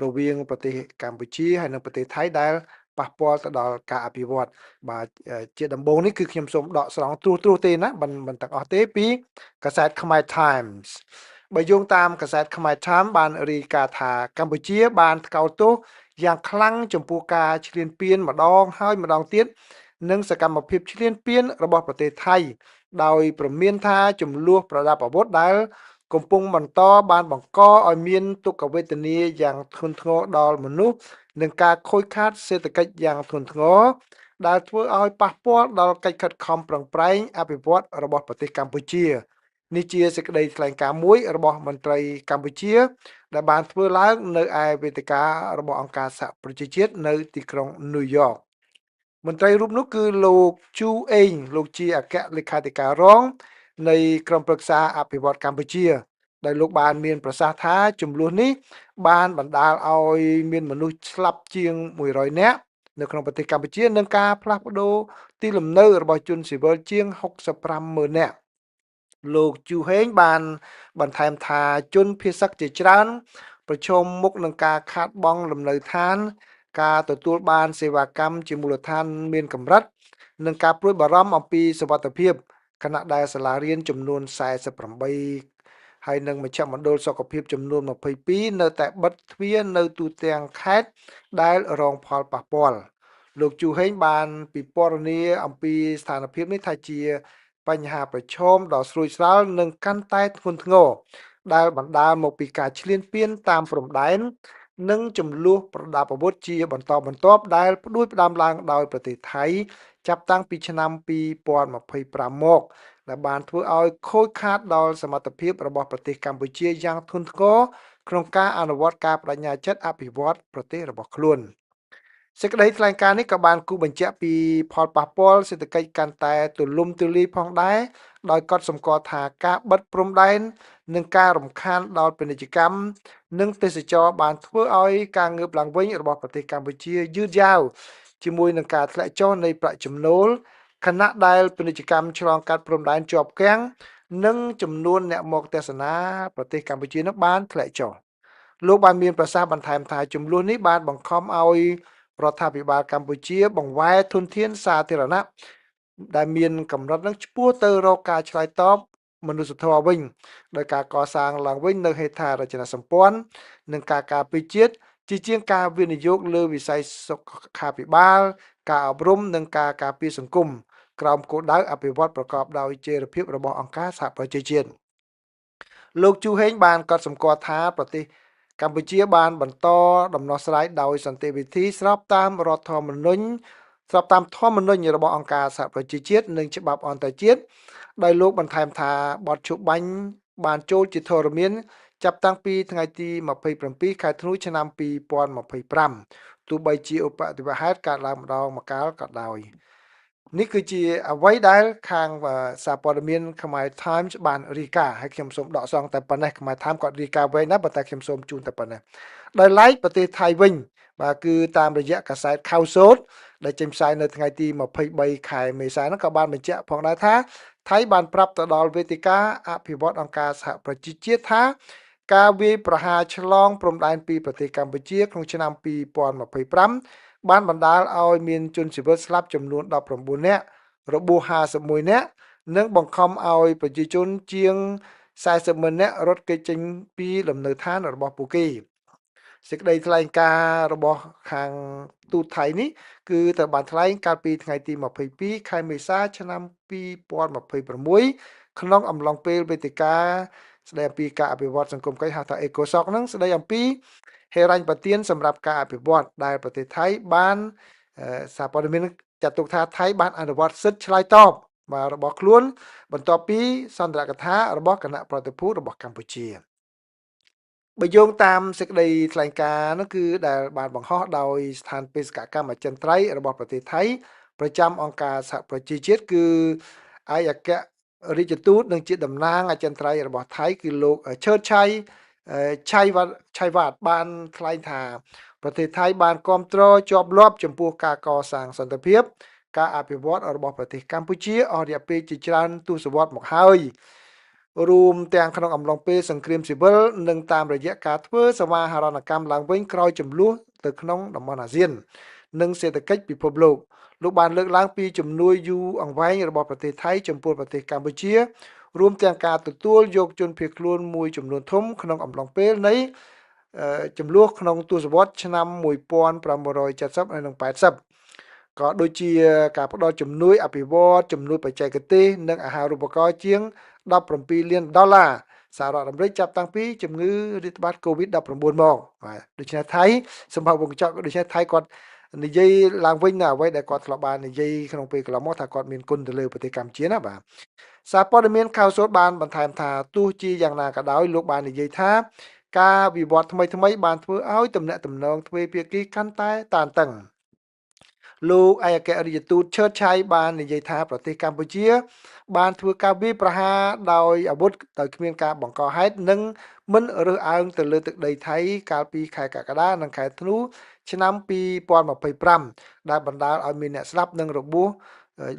រវាងប្រទេសកម្ពុជាហើយនិងប្រទេសថៃដែលប៉ះពាល់ទៅដល់ការអភិវឌ្ឍបាទជាដំបូងនេះគឺខ្ញុំសូមដកស្រង់ត្រួសទេណាមិនទាំងអស់ទេពីកាសែត Khmer Times បើយោងតាមកាសែត Khmer Times បានរាយការណ៍ថាកម្ពុជាបានថ្កោលទោសយ៉ាងខ្លាំងចំពោះការឈ្លានពានម្ដងហើយម្ដងទៀតនិងសកម្មភាពឈ្លានពានរបស់ប្រទេសថៃដោយព្រមានថាចំនួនប្រដាប់អាវុធដែលកំពុងបន្តបានបង្កឲ្យមានទុក្ខវេទនាយ៉ាងធ្ងន់ធ្ងរដល់មនុស្សនិងការខូចខាតសេដ្ឋកិច្ចយ៉ាងធ្ងន់ធ្ងរដែលធ្វើឲ្យប៉ះពាល់ដល់កិច្ចខិតខំប្រឹងប្រែងអភិវឌ្ឍរបស់ប្រទេសកម្ពុជានេះជាសេចក្តីថ្លែងការណ៍មួយរបស់មន្ត្រីកម្ពុជាដែលបានធ្វើឡើងនៅឯវេទិការបស់អង្គការសហប្រជាជាតិនៅទីក្រុងញូវយ៉កមន្ត្រីរូបនោះគឺលោកជូអេងលោកជាអគ្គលេខាធិការរងនៃក្រុមប្រឹក្សាអភិវឌ្ឍកម្ពុជាដែលលោកបានមានប្រសាសន៍ថាចំនួននេះបានបណ្ដាលឲ្យមានមនុស្សស្លាប់ជាង100នាក់នៅក្នុងប្រទេសកម្ពុជានិងការផ្លាស់ប្ដូរទីលំនៅរបស់ជនស៊ីវិលជាង65,000នាក់លោកជូហេងបានបន្ថែមថាជនភៀសសឹកជាច្រើនប្រឈមមុខនឹងការខាតបង់លំនៅឋានការទទួលបានសេវាកម្មជាមូលដ្ឋានមានកម្រិតនិងការព្រួយបារម្ភអំពីសុវត្ថិភាពខណៈដែលសាលារៀនចំនួន48ហើយនិងមជ្ឈមណ្ឌលសុខភាពចំនួន22នៅតែបិទទ្វារនៅទូទាំងខេត្តដែលរងផលប៉ះពាល់លោកជូហេងបានពិពណ៌នាអំពីស្ថានភាពនេះថាជាបញ្ហាប្រឈមដ៏ស្រួចស្រាលនិងកាន់តែធ្ងន់ធ្ងរដែលបណ្ដាលមកពីការឈ្លានពានតាមព្រំដែននិងចំនួនប្រដាប់អាវុធជាបន្តបន្ទាប់ដែលផ្ដួចផ្ដើមឡើងដោយប្រទេសថៃចាប់តាំងពីឆ្នាំ2025មកដែលបានធ្វើឲ្យខូចខាតដល់សមត្ថភាពរបស់ប្រទេសកម្ពុជាយ៉ាងធ្ងន់ធ្ងរក្នុងការអនុវត្តការបដិញ្ញាចិត្តអភិវឌ្ឍប្រទេសរបស់ខ្លួនសេចក្តីថ្លែងការណ៍នេះក៏បានគូបញ្ជាក់ពីផលប៉ះពាល់សេដ្ឋកិច្ចកាន់តែទូលំទូលាយផងដែរដោយកត់សម្គាល់ថាការបិទព្រំដែននិងការរំខានដល់ពាណិជ្ជកម្មនិងទេសចរបានធ្វើឲ្យការងើបឡើងវិញរបស់ប្រទេសកម្ពុជាយឺតយ៉ាវជាមួយនឹងការធ្លាក់ចុះនៃប្រាក់ចំណូលខណៈដែលពាណិជ្ជកម្មឆ្លងកាត់ព្រំដែនជាប់គាំង និងចំនួនអ្នកមកទស្សនាប្រទេសកម្ពុជានោះបានធ្លាក់ចុះលោកបានមានប្រសាសន៍បន្ថែមថាចំនួននេះបានបង្ខំឲ្យរដ្ឋាភិបាលកម្ពុជាបង្វែរធនធានសាធារណៈដែលមានកម្រិតនឹងឆ្ពោះទៅរកការឆ្លើយតបមនុស្សធម៌វិញដោយការកសាងឡើងវិញនៅហេដ្ឋារចនាសម្ព័ន្ធនិងការការពារជាតិជាជាងការវិនិយោគលើវិស័យសុខាភិបាលការអប់រំនិងការការពារសង្គមក្រោមគោលដៅអភិវឌ្ឍប្រកបដោយចីរភាពរបស់អង្គការសហប្រជាជាតិលោកជូហេងបានកត់សម្គាល់ថាប្រទេសកម្ពុជាបានបន្តដំណោះស្រាយដោយសន្តិវិធីស្របតាមរដ្ឋធម្មនុញ្ញស្របតាមធម្មនុញ្ញរបស់អង្គការសហប្រជាជាតិនិងច្បាប់អន្តរជាតិដោយលោកបន្ថែមថាបទជបាញ់បានចូលជាធរមានចាប់តាំងពីថ្ងៃទី27ខែធ្នូឆ្នាំ2025ទោះបីជាឧបទ្ទវហេតុកើតឡើងម្ដងម្កាលក៏ដោយនេះគឺជាអ្វីដែលខាងសារព័ត៌មានខ្មែរ Times បានរាយការណ៍ហើយខ្ញុំសូមដកស្រង់តែប៉ុណ្ណេះខ្មែរ Times គាត់រាយការណ៍វិញណាប៉ុន្តែខ្ញុំសូមជូនតែប៉ុណ្ណេះដោយឡែកប្រទេសថៃវិញបាទគឺតាមរយៈកាសែតខៅសូតដែលចេញផ្សាយនៅថ្ងៃទី23ខែមេសានោះក៏បានបញ្ជាក់ផងដែរថាថៃបានប្រាប់ទៅដល់វេទិកាអភិវឌ្ឍអង្គការសហប្រជាជាតិថាការវាយប្រហារឆ្លងព្រំដែនពីប្រទេសកម្ពុជាក្នុងឆ្នាំ2025បានបណ្ដាលឲ្យមានជនស៊ីវិលស្លាប់ចំនួន19នាក់របួស51នាក់និងបង្ខំឲ្យប្រជាជនជាង40ម៉ឺននាក់រត់គេចចេញពីលំនៅឋានរបស់ពួកគេសេចក្តីថ្លែងការណ៍របស់ខាងទូតថៃនេះគឺត្រូវបានថ្លែងកាលពីថ្ងៃទី22ខែមេសាឆ្នាំ2026ក្នុងអំឡុងពេលវេទិកាស្ដីអំពីការអភិវឌ្ឍសង្គមគិច្ចហៅថា ECOSOC នឹងស្ដីអំពីហេរញ្ញប្បទានសម្រាប់ការអភិវឌ្ឍដែលប្រទេសថៃបានសារព័ត៌មានចាត់ទុកថាថៃបានអនុវត្តសិទ្ធិឆ្លើយតបរបស់ខ្លួនបន្ទាប់ពីសន្ទរកថារបស់គណៈប្រតិភូរបស់កម្ពុជាបើយោងតាមសេចក្តីថ្លែងការណ៍នោះគឺដែលបានបង្ហោះដោយស្ថានបេសកកម្មអចិន្ត្រៃយ៍របស់ប្រទេសថៃប្រចាំអង្គការសហប្រជាជាតិគឺឯកអគ្គរដ្ឋទូតនិងជាតំណាងអចិន្ត្រៃយ៍របស់ថៃគឺលោកឈើតឆៃឆៃវ៉ាតបានថ្លែងថាប្រទេសថៃបានគ្រប់គ្រងជាប់លាប់ចំពោះការកសាងសន្តិភាពការអភិវឌ្ឍរបស់ប្រទេសកម្ពុជាអស់រយៈពេលជាច្រើនទសវត្សរ៍មកហើយរួមទាំងក្នុងអំឡុងពេលសង្គ្រាមស៊ីវិលនិងតាមរយៈការធ្វើសមាហរណកម្មឡើងវិញក្រោយចំនួនទៅក្នុងតំបន់អាស៊ាននិងសេដ្ឋកិច្ចពិភពលោកបានលើកឡើងពីជំនួយយូរអង្វែងរបស់ប្រទេសថៃចំពោះប្រទេសកម្ពុជារួមទាំងការទទួលយកជនភៀសខ្លួនមួយចំនួនធំក្នុងអំឡុងពេលនៃចំនួនក្នុងទសវត្សរ៍ឆ្នាំ1970និង80ក៏ដូចជាការផ្តល់ជំនួយអភិវឌ្ឍជំនួយបច្ចេកទេសនិងអាហារូបករណ៍ជាង$17លានសហរដ្ឋអាមេរិកចាប់តាំងពីជំងឺរាតត្បាត COVID-19 មកបាទដូច្នេះថៃសម្រាប់វងចောက်ដូច្នេះថៃគាត់និយាយឡើងវិញនៅអ្វីដែលគាត់ធ្លាប់បាននិយាយក្នុងពេលកន្លងមកថាគាត់មានគុណទៅលើប្រទេសកម្ពុជាណាបាទសារព័ត៌មានខៅសូតបានបន្ថែមថាទោះជាយ៉ាងណាក៏ដោយលោកបាននិយាយថាការវិវត្តថ្មីបានធ្វើឲ្យទំនាក់ទំនងទ្វេភាគីកាន់តែតានតឹងលោកឯកអគ្គរដ្ឋទូតឈើតឆៃបាននិយាយថាប្រទេសកម្ពុជាបានធ្វើការវាយប្រហារដោយអាវុធដោយគ្មានការបង្កហេតុនិងមិនរើសអើងទៅលើទឹកដីថៃកាលពីខែកក្កដានិងខែធ្នូឆ្នាំ2025ដែលបណ្ដាលឲ្យមានអ្នកស្លាប់និងរបួស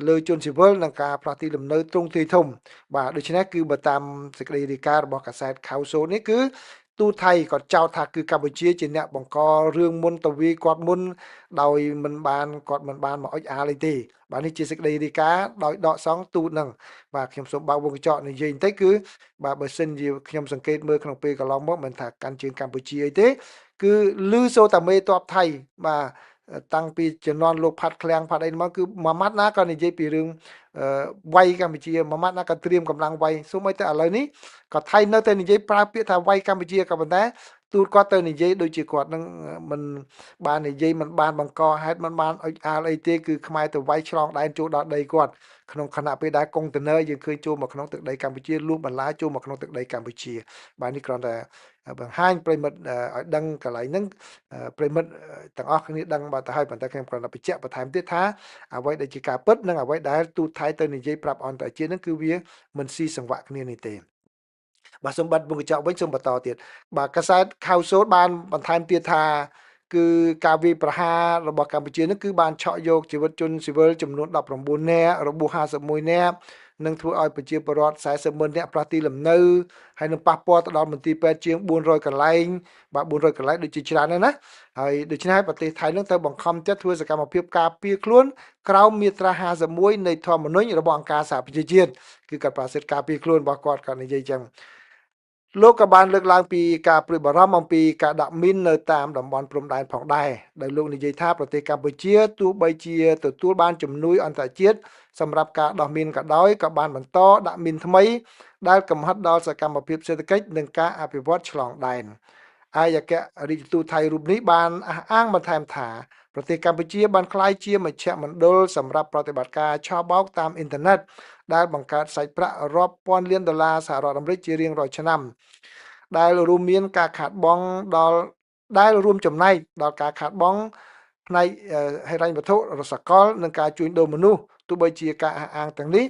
លើជនស៊ីវិលនិងការផ្លាស់ទីលំនៅទ្រង់ទ្រាយធំបាទដូច្នេះគឺបើតាមសេចក្តីរាយការណ៍របស់កាសែតខៅសូនេះគឺទូតថៃក៏ចោទថាគឺកម្ពុជាជាអ្នកបង្ករឿងមុនទៅវាគាត់មុនដោយគាត់មិនបានមកអុចអាលអីទេបាទនេះជាសេចក្តីរាយការណ៍ដោយដកសងទូតនឹងបាទខ្ញុំសូមបើកវងកញ្ចក់និយាយបន្តិចគឺបាទបើសិនជាខ្ញុំសង្កេតមើលក្នុងពេលកន្លងមកមិនថាកាន់ជើងកម្ពុជាអីទេគឺលឺសូតាមេតបថៃបាទតាំងពីជំនាន់លោកផាត់ឃ្លាំងផាត់អីមកគឺមួយម៉ាត់ណាក៏និយាយពីរឿងវាយកម្ពុជាមួយម៉ាត់ណាក៏ត្រៀមកម្លាំងវាយសូម្បីតែឥឡូវនេះក៏ថៃនៅតែនិយាយប្រើពាក្យថាវាយកម្ពុជាក៏ប៉ុន្តែទូតគាត់ទៅនិយាយដូចជាគាត់នឹងមិនបាននិយាយមិនបានបង្កហេតុមិនបានអុចអាលអីទេគឺខ្មែរទៅវាយឆ្លងដែនចូលដល់ដីគាត់ក្នុងខណៈពេលដែលកុងតឺន័រយើងឃើញចូលមកក្នុងទឹកដីកម្ពុជាលូកបន្លាចូលមកក្នុងទឹកដីកម្ពុជាបាទនេះគ្រាន់តែបង្ហាញប្រិមិត្តឲ្យដឹងកន្លែងហ្នឹងប្រិមិត្តទាំងអស់គ្នាដឹងបាទទៅហើយប៉ុន្តែខ្ញុំគ្រាន់តែបញ្ជាក់បន្ថែមទៀតថាអ្វីដែលជាការពិតនិងអ្វីដែលទូតថៃទៅនិយាយប្រាប់អន្តរជាតិហ្នឹងគឺវាមិនស៊ីសង្វាក់គ្នានេះទេបាទសូមបាត់វងកញ្ចក់វិញសូមបន្តទៀតបាទកាសែតខៅសូតបានបន្ថែមទៀតថាគឺការវាយប្រហាររបស់កម្ពុជានេះគឺបានឆក់យកជីវិតជនស៊ីវិលចំនួន19នាក់របួស51នាក់ នឹងធ្វើឲ្យប្រជាពលរដ្ឋ40ម៉ឺននាក់ផ្លាស់ទីលំនៅហើយនឹងប៉ះពាល់ទៅដល់មន្ទីរពេទ្យជាង400កន្លែងបាទ400កន្លែងដូចជាច្រើនណាស់ណាហើយដូច្នេះហើយប្រទេសថៃនឹងត្រូវបង្ខំចិត្តធ្វើសកម្មភាពការពារខ្លួនក្រោមមាត្រា51នៃធម្មនុញ្ញរបស់អង្គការសហប្រជាជាតិគឺគាត់ប្រសិទ្ធការពារខ្លួនរបស់គាត់និយាយចឹងលោកក៏បានលើកឡើងពីការព្រួយបារម្ភអំពីការដាក់មីននៅតាមតំបន់ព្រំដែនផងដែរដោយលោកនិយាយថាប្រទេសកម្ពុជាទោះបីជាទទួលបានជំនួយអន្តរជាតិសម្រាប់ការដោះមីនក៏ដោយក៏បានបន្តដាក់មីនថ្មីដែលកំហិតដល់សកម្មភាពសេដ្ឋកិច្ចនិងការអភិវឌ្ឍឆ្លងដែនអាយអគ្គរដ្ឋទូតថៃរូបនេះបានអះអាងបន្ថែមថាប្រទេសកម្ពុជាបានក្លាយជាមជ្ឈមណ្ឌលសម្រាប់ប្រតិបត្តិការឆបោកតាមអ៊ីនធឺណិតដែលបង្កើតសាច់ប្រាក់រាប់ពាន់លានដុល្លារសហរដ្ឋអាមេរិកជារៀងរាល់ឆ្នាំដែលរួមមានការខាតបង់ដល់ដែលរួមចំណែកដល់ការខាតបង់ផ្នែកហិរញ្ញវត្ថុរសកលនិងការជួញដូរមនុស្សទោះបីជាការអះអាងទាំងនេះ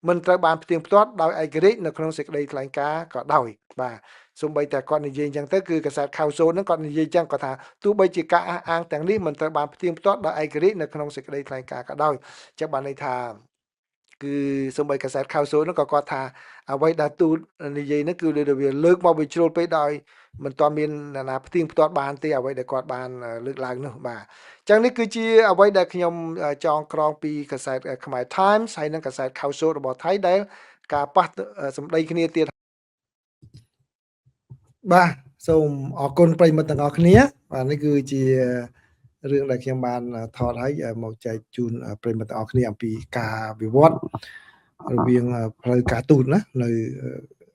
មិនត្រូវបានផ្ទៀងផ្ទាត់ដោយឯករាជ្យនៅក្នុងសេចក្តីថ្លែងការណ៍ក៏ដោយបាទសូម្បីតែគាត់និយាយអញ្ចឹងទៅគឺកាសែតខៅសូនហ្នឹងគាត់និយាយអញ្ចឹងគាត់ថាទោះបីជាការអះអាងទាំងនេះមិនត្រូវបានផ្ទៀងផ្ទាត់ដោយឯករាជ្យនៅក្នុងសេចក្តីថ្លែងការណ៍ក៏ដោយចឹងបានន័យថាគឺសូម្បីកាសែតខៅសូនហ្នឹងក៏គាត់ថាអ្វីដែលទូតនិយាយហ្នឹងគឺវាលើកមកវាជ្រុលពេកដោយមិនទាន់មានអ្នកណាផ្ទៀងផ្ទាត់បានទេអ្វីដែលគាត់បានលើកឡើងនោះបាទចឹងនេះគឺជាអ្វីដែលខ្ញុំចងក្រងពីកាសែតខ្មែរ Times ហើយនិងកាសែតខៅសូរបស់ថៃដែលការប៉ះសម្ដីគ្នាទៀតបាទសូមអរគុណប្រិយមិត្តទាំងអស់គ្នាបាទនេះគឺជារឿងដែលខ្ញុំបានថតឲ្យមកចែកជូនប្រិយមិត្តទាំងអស់គ្នាអំពីការវិវត្តរវាងផ្លូវការទូតណានៅ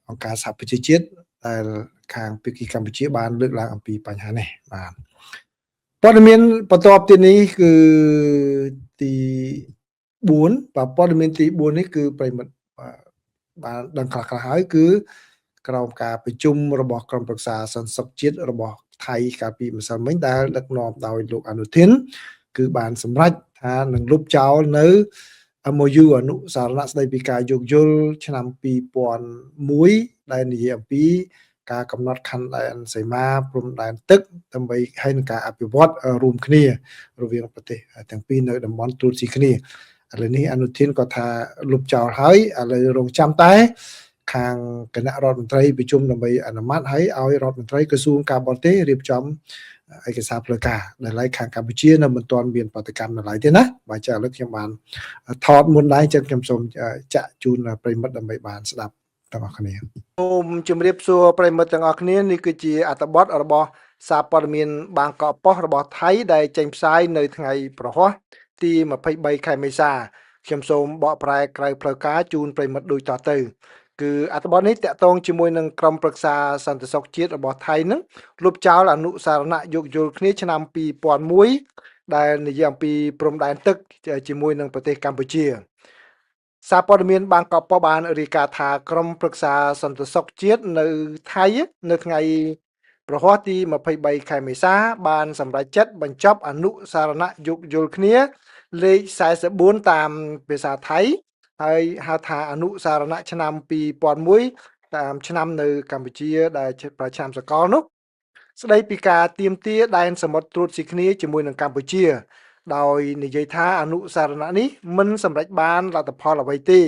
អង្គការសហប្រជាជាតិដែលខាងភាគីកម្ពុជាបានលើកឡើងអំពីបញ្ហានេះបាទព័ត៌មានបន្ទាប់ទៀតនេះគឺទី4បាទព័ត៌មានទី4នេះគឺប្រិយមិត្តបានដឹងខ្លះៗហើយគឺក្រោមការប្រជុំរបស់ក្រុមប្រឹក្សាសន្តិសុខជាតិរបស់ថៃកាលពីម្សិលមិញដែលដឹកនាំដោយលោកអនុทิនគឺបានសម្រេចថានឹងលុបចោលនៅ MOU អនុសារណៈស្តីពីការយោគយល់ឆ្នាំ2001ដែលនិយាយអំពីការកំណត់ខណ្ឌដែនសីមាព្រំដែនទឹកដើម្បីឲ្យនឹងការអភិវឌ្ឍរួមគ្នារវាងប្រទេសទាំងពីរនៅតំបន់ត្រួតស៊ីគ្នាឥឡូវនេះអនុทิនក៏ថាលុបចោលហើយឥឡូវរងចាំតែខាងគណៈរដ្ឋមន្ត្រីប្រជុំដើម្បីអនុម័តឲ្យរដ្ឋមន្ត្រីក្រសួងការបរទេសរៀបចំឯកសារផ្លូវការដែលឡែកខាងកម្ពុជានៅមិនទាន់មានបដកម្មនៅឡើយទេណាបាទចាឥឡូវខ្ញុំបានថតមុនដែរចឹងខ្ញុំសូមចាក់ជូនប្រិមិត្តដើម្បីបានស្ដាប់ទាំងអស់គ្នាសូមជម្រាបសួរប្រិមិត្តទាំងអស់គ្នានេះគឺជាអត្ថបទរបស់សារព័ត៌មានបាងកកប៉ុស្តិ៍របស់ថៃដែលចេញផ្សាយនៅថ្ងៃប្រហ័សទី23ខែមេសាខ្ញុំសូមបកប្រែក្រៅផ្លូវការជូនប្រិមិត្តដូចតទៅគឺអត្ថបទនេះតាក់ទងជាមួយនឹងក្រុមប្រឹក្សាសន្តិសុខជាតិរបស់ថៃនឹងលុបចោលអនុសារណៈយោគយល់គ្នាឆ្នាំ2001ដែលនិយាយអំពីព្រំដែនទឹកជាមួយនឹងប្រទេសកម្ពុជាសារព័ត៌មានបាងកកប៉ុស្តិ៍បានរាយការណ៍ថាក្រុមប្រឹក្សាសន្តិសុខជាតិនៅថៃនៅថ្ងៃប្រហ័សទី23ខែមេសាបានសម្រេចចិត្តបញ្ចប់អនុសារណៈយោគយល់គ្នាលេខ44តាមភាសាថៃហើយហៅថាអនុសារណៈឆ្នាំ2001តាមឆ្នាំនៅកម្ពុជាដែលប្រើឆ្នាំសកលនោះស្ដីពីការទាមទារដែនសមុទ្រត្រួតស៊ីគ្នាជាមួយនឹងកម្ពុជាដោយនិយាយថាអនុសារណៈនេះមិនសម្រេចបានលទ្ធផលអ្វីទេ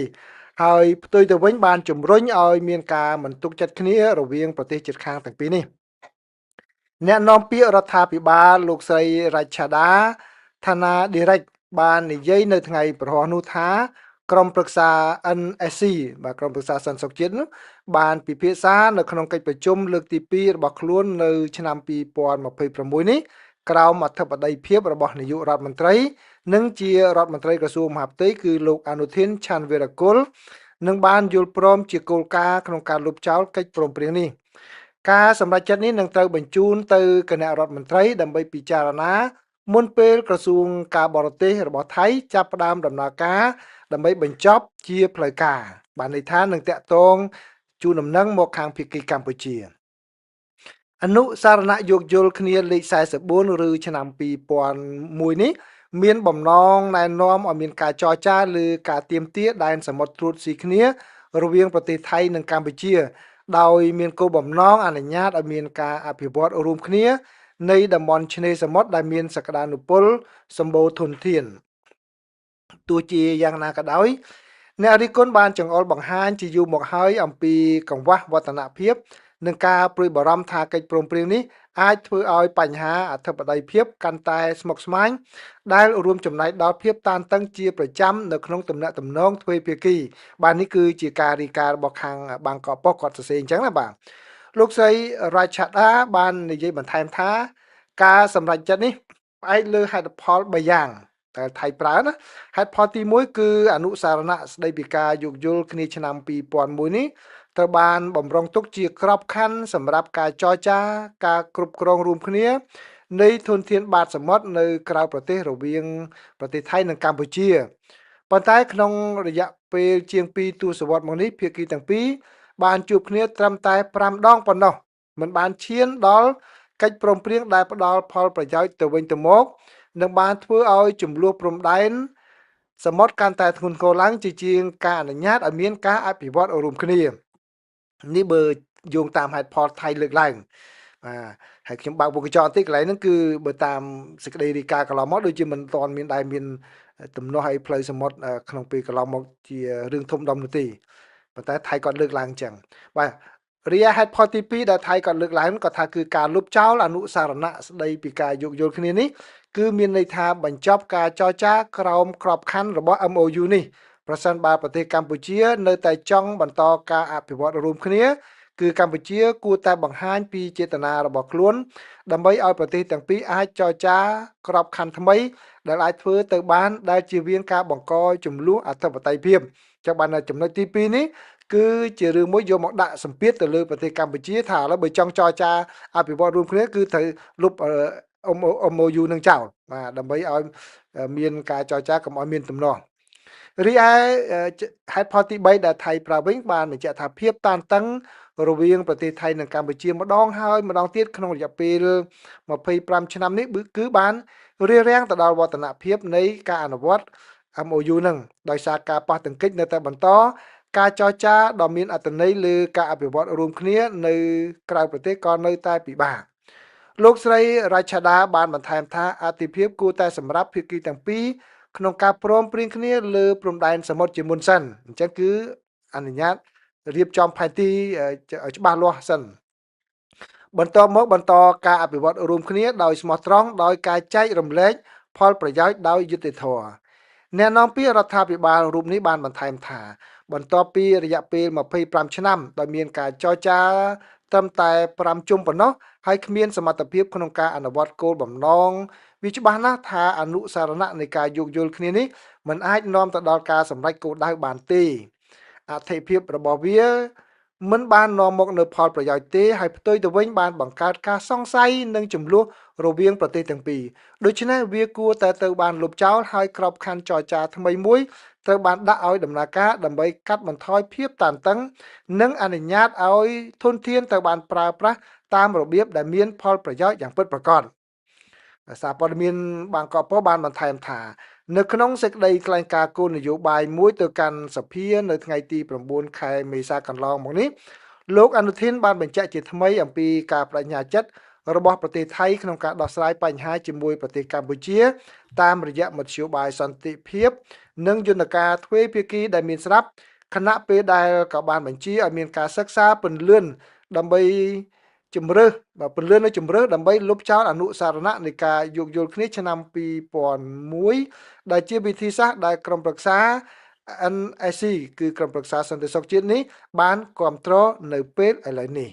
ហើយផ្ទុយទៅវិញបានជំរុញឲ្យមានការមិនទុកចិត្តគ្នារវាងប្រទេសជិតខាងទាំងពីរនេះអ្នកនាំពាក្យរដ្ឋាភិបាលលោកស្រីរ៉ាច់ឆាដាថាណាឌីរ៉េកបាននិយាយនៅថ្ងៃប្រហ័សនោះថាក្រុមប្រឹក្សា NSC បាទក្រុមប្រឹក្សាសន្តិសុខជាតិនោះបានពិភាក្សានៅក្នុងកិច្ចប្រជុំលើកទី2របស់ខ្លួននៅឆ្នាំ2026នេះក្រោមអធិបតីភាពរបស់នាយករដ្ឋមន្ត្រីនិងជារដ្ឋមន្ត្រីក្រសួងមហាផ្ទៃគឺលោកអនុทิនឆាន់វីរគុលនឹងបានយល់ព្រមជាគោលការណ៍ក្នុងការលុបចោលកិច្ចព្រមព្រៀងនេះការសម្រេចចិត្តនេះនឹងត្រូវបញ្ជូនទៅគណៈរដ្ឋមន្ត្រីដើម្បីពិចារណាមុនពេលក្រសួងការបរទេសរបស់ថៃចាប់ផ្ដើមដំណើរការដើម្បីបញ្ចប់ជាផ្លូវការបានន័យថានឹងតាក់ទងជូនដំណឹងមកខាងភាគីកម្ពុជាអនុសារណៈយោគយល់គ្នាលេខ44ឬឆ្នាំ2001នេះមានបំណងណែនាំឲ្យមានការចរចាលើការទាមទារដែនសមុទ្រត្រួតស៊ីគ្នារវាងប្រទេសថៃនិងកម្ពុជាដោយមានគោលបំណងអនុញ្ញាតឲ្យមានការអភិវឌ្ឍរួមគ្នានៃតំបន់ឆ្នេរសមុទ្រដែលមានសក្តានុពលសម្បូរធនធានទោះជាយ៉ាងណាក៏ដោយ អ្នករិះគន់បានចង្អុលបង្ហាញជាយូរមកហើយអំពីកង្វះវឌ្ឍនភាពនិងការព្រួយបារម្ភថាកិច្ចព្រមព្រៀងនេះអាចធ្វើឲ្យបញ្ហាអធិបតេយ្យភាពកាន់តែស្មុគស្មាញដែលរួមចំណែកដល់ភាពតានតឹងជាប្រចាំនៅក្នុងទំនាក់ទំនងទ្វេភាគីបាទនេះគឺជាការរាយការណ៍របស់ខាងបាងកកប៉ុស្តិ៍គាត់សរសេរអញ្ចឹងណាបាទលោកស្រីរាឆាដាបាននិយាយបន្ថែមថាការសម្រេចចិត្តនេះផ្អែកលើហេតុផល3យ៉ាងតែថៃប្រើណាហេតុផលទី1គឺអនុសារណៈស្ដីពីការយោគយល់គ្នាឆ្នាំ2001នេះត្រូវបានបំរុងទុកជាក្របខ័ណ្ឌសម្រាប់ការចរចាការគ្រប់គ្រងរួមគ្នានៃធនធានបាតសមុទ្រនៅក្រៅប្រទេសរវាងប្រទេសថៃនិងកម្ពុជាប៉ុន្តែក្នុងរយៈពេលជាង2ទសវត្សរ៍មកនេះភាគីទាំងពីរបានជួបគ្នាត្រឹមតែ5ដងប៉ុណ្ណោះមិនបានឈានដល់កិច្ចព្រមព្រៀងដែលផ្ដល់ផលប្រយោជន៍ទៅវិញទៅមកនឹងបានធ្វើឲ្យចំនួនព្រំដែនសមុទ្រកាន់តែធ្ងន់ធ្ងរឡើងជាជាងការអនុញ្ញាតឲ្យមានការអភិវឌ្ឍរួមគ្នានេះបើយោងតាមហេតុផលថៃលើកឡើងបាទហើយខ្ញុំបើកមុខកញ្ចក់បន្តិចកន្លែងហ្នឹងគឺបើតាមសេចក្តីរាយការណ៍កន្លងមកដូចជាមិនទាន់មានដែលមានទំនាស់ឲ្យផ្លូវសមុទ្រក្នុងពេលកន្លងមកជារឿងធំដុំនោះទេប៉ុន្តែថៃគាត់លើកឡើងអញ្ចឹងបាទរីឯហេតុផលទី2ដែលថៃគាត់លើកឡើងគាត់ថាគឺការលុបចោលអនុសារណៈស្ដីពីការយោគយល់គ្នានេះគឺមានន័យថាបញ្ចប់ការចរចាក្រោមក្របខ័ណ្ឌរបស់ MOU នេះប្រសិនបើប្រទេសកម្ពុជានៅតែចង់បន្តការអភិវឌ្ឍរួមគ្នាគឺកម្ពុជាគួរតែបង្ហាញពីចេតនារបស់ខ្លួនដើម្បីឲ្យប្រទេសទាំងពីរអាចចរចាក្របខ័ណ្ឌថ្មីដែលអាចធ្វើទៅបានដែលជៀសវាងការបង្កចំនួនអធិបតេយ្យភាពចឹងបានចំណុចទី2នេះគឺជារឿងមួយយកមកដាក់សម្ពាធទៅលើប្រទេសកម្ពុជាថាឥឡូវបើចង់ចរចាអភិវឌ្ឍរួមគ្នាគឺត្រូវលុបMOU នឹងចោលបាទដើម្បីឲ្យមានការចរចាកុំឲ្យមានទំនាស់រីឯហេតុផលទី3ដែលថៃប្រើវិញបានបញ្ជាក់ថាភាពតានតឹងរវាងប្រទេសថៃនិងកម្ពុជាម្ដងហើយម្ដងទៀតក្នុងរយៈពេល25ឆ្នាំនេះគឺបានរារាំងទៅដល់វឌ្ឍនភាពនៃការអនុវត្ត MOU នឹងដោយសារការប៉ះទង្គិចនៅតែបន្តការចរចាដ៏មានអត្ថន័យលើការអភិវឌ្ឍរួមគ្នានៅក្រៅប្រទេសក៏នៅតែពិបាកលោកស្រីរាឆាដាបានបន្ថែមថាអតិភិបគួរតែសម្រាប់ភាគីទាំងពីរក្នុងការព្រមព្រៀងគ្នាលើព្រំដែនសមុទ្រជាមុនសិនអញ្ចឹងគឺអនុញ្ញាតរៀបចំផែនទីច្បាស់លាស់សិនបន្ទាប់មកបន្តការអភិវឌ្ឍរួមគ្នាដោយស្មោះត្រង់ដោយការចែករំលែកផលប្រយោជន៍ដោយយុត្តិធម៌អ្នកនាំពាក្យរដ្ឋាភិបាលរូបនេះបានបន្ថែមថាបន្ទាប់ពីរយៈពេល25ឆ្នាំដោយមានការចរចាត្រឹមតែ5ជុំប៉ុណ្ណោះហើយគ្មានសមត្ថភាពក្នុងការអនុវត្តគោលបំណងវាច្បាស់ណាស់ថាអនុសារណៈនៃការយោគយល់គ្នានេះมันអាចនាំទៅដល់ការសម្រេចគោលដៅបានទេអត្ថិភាពរបស់វាមិនបាននាំមកនូវផលប្រយោជន៍ទេហើយផ្ទុយទៅវិញបានបង្កើតការសង្ស័យនិងចំនួនរវាងប្រទេសទាំងពីរដូច្នេះវាគួរតែត្រូវបានលុបចោលហើយក្របខ័ណ្ឌចរចាថ្មីមួយត្រូវបានដាក់ឲ្យដំណើរការដើម្បីកាត់បន្ថយភាពតានតឹងនិងអនុញ្ញាតឲ្យធនធានត្រូវបានប្រើប្រាស់តាមរបៀបដែលមានផលប្រយោជន៍យ៉ាងពិតប្រាកដសារព័ត៌មានបាងកកប៉ុស្តិ៍បានបន្ថែមថានៅក្នុងសេចក្តីថ្លែងការណ៍គោលនយោបាយមួយទៅកាន់សភានៅថ្ងៃទី9ខែមេសាកន្លងមកនេះលោកអនុทิនបានបញ្ជាក់ជាថ្មីអំពីការបដិញ្ញាចិត្តរបស់ប្រទេសថៃក្នុងការដោះស្រាយបញ្ហាជាមួយប្រទេសកម្ពុជាតាមរយៈមធ្យោបាយសន្តិភាពនិងយន្តការទ្វេភាគីដែលមានស្រាប់ខណៈពេលដែលក៏បានបញ្ជាឲ្យមានការសិក្សាពន្លឿនដើម្បីជំរើសពន្លឿននៅជំរើសដើម្បីលុបចោលអនុសារណៈនៃការយោគយល់គ្នាឆ្នាំ2001ដែលជាវិធីសាស្ត្រដែលក្រុមប្រឹក្សា NSC គឺក្រុមប្រឹក្សាសន្តិសុខជាតិនេះបានគ្រប់គ្រងនៅពេលឥឡូវនេះ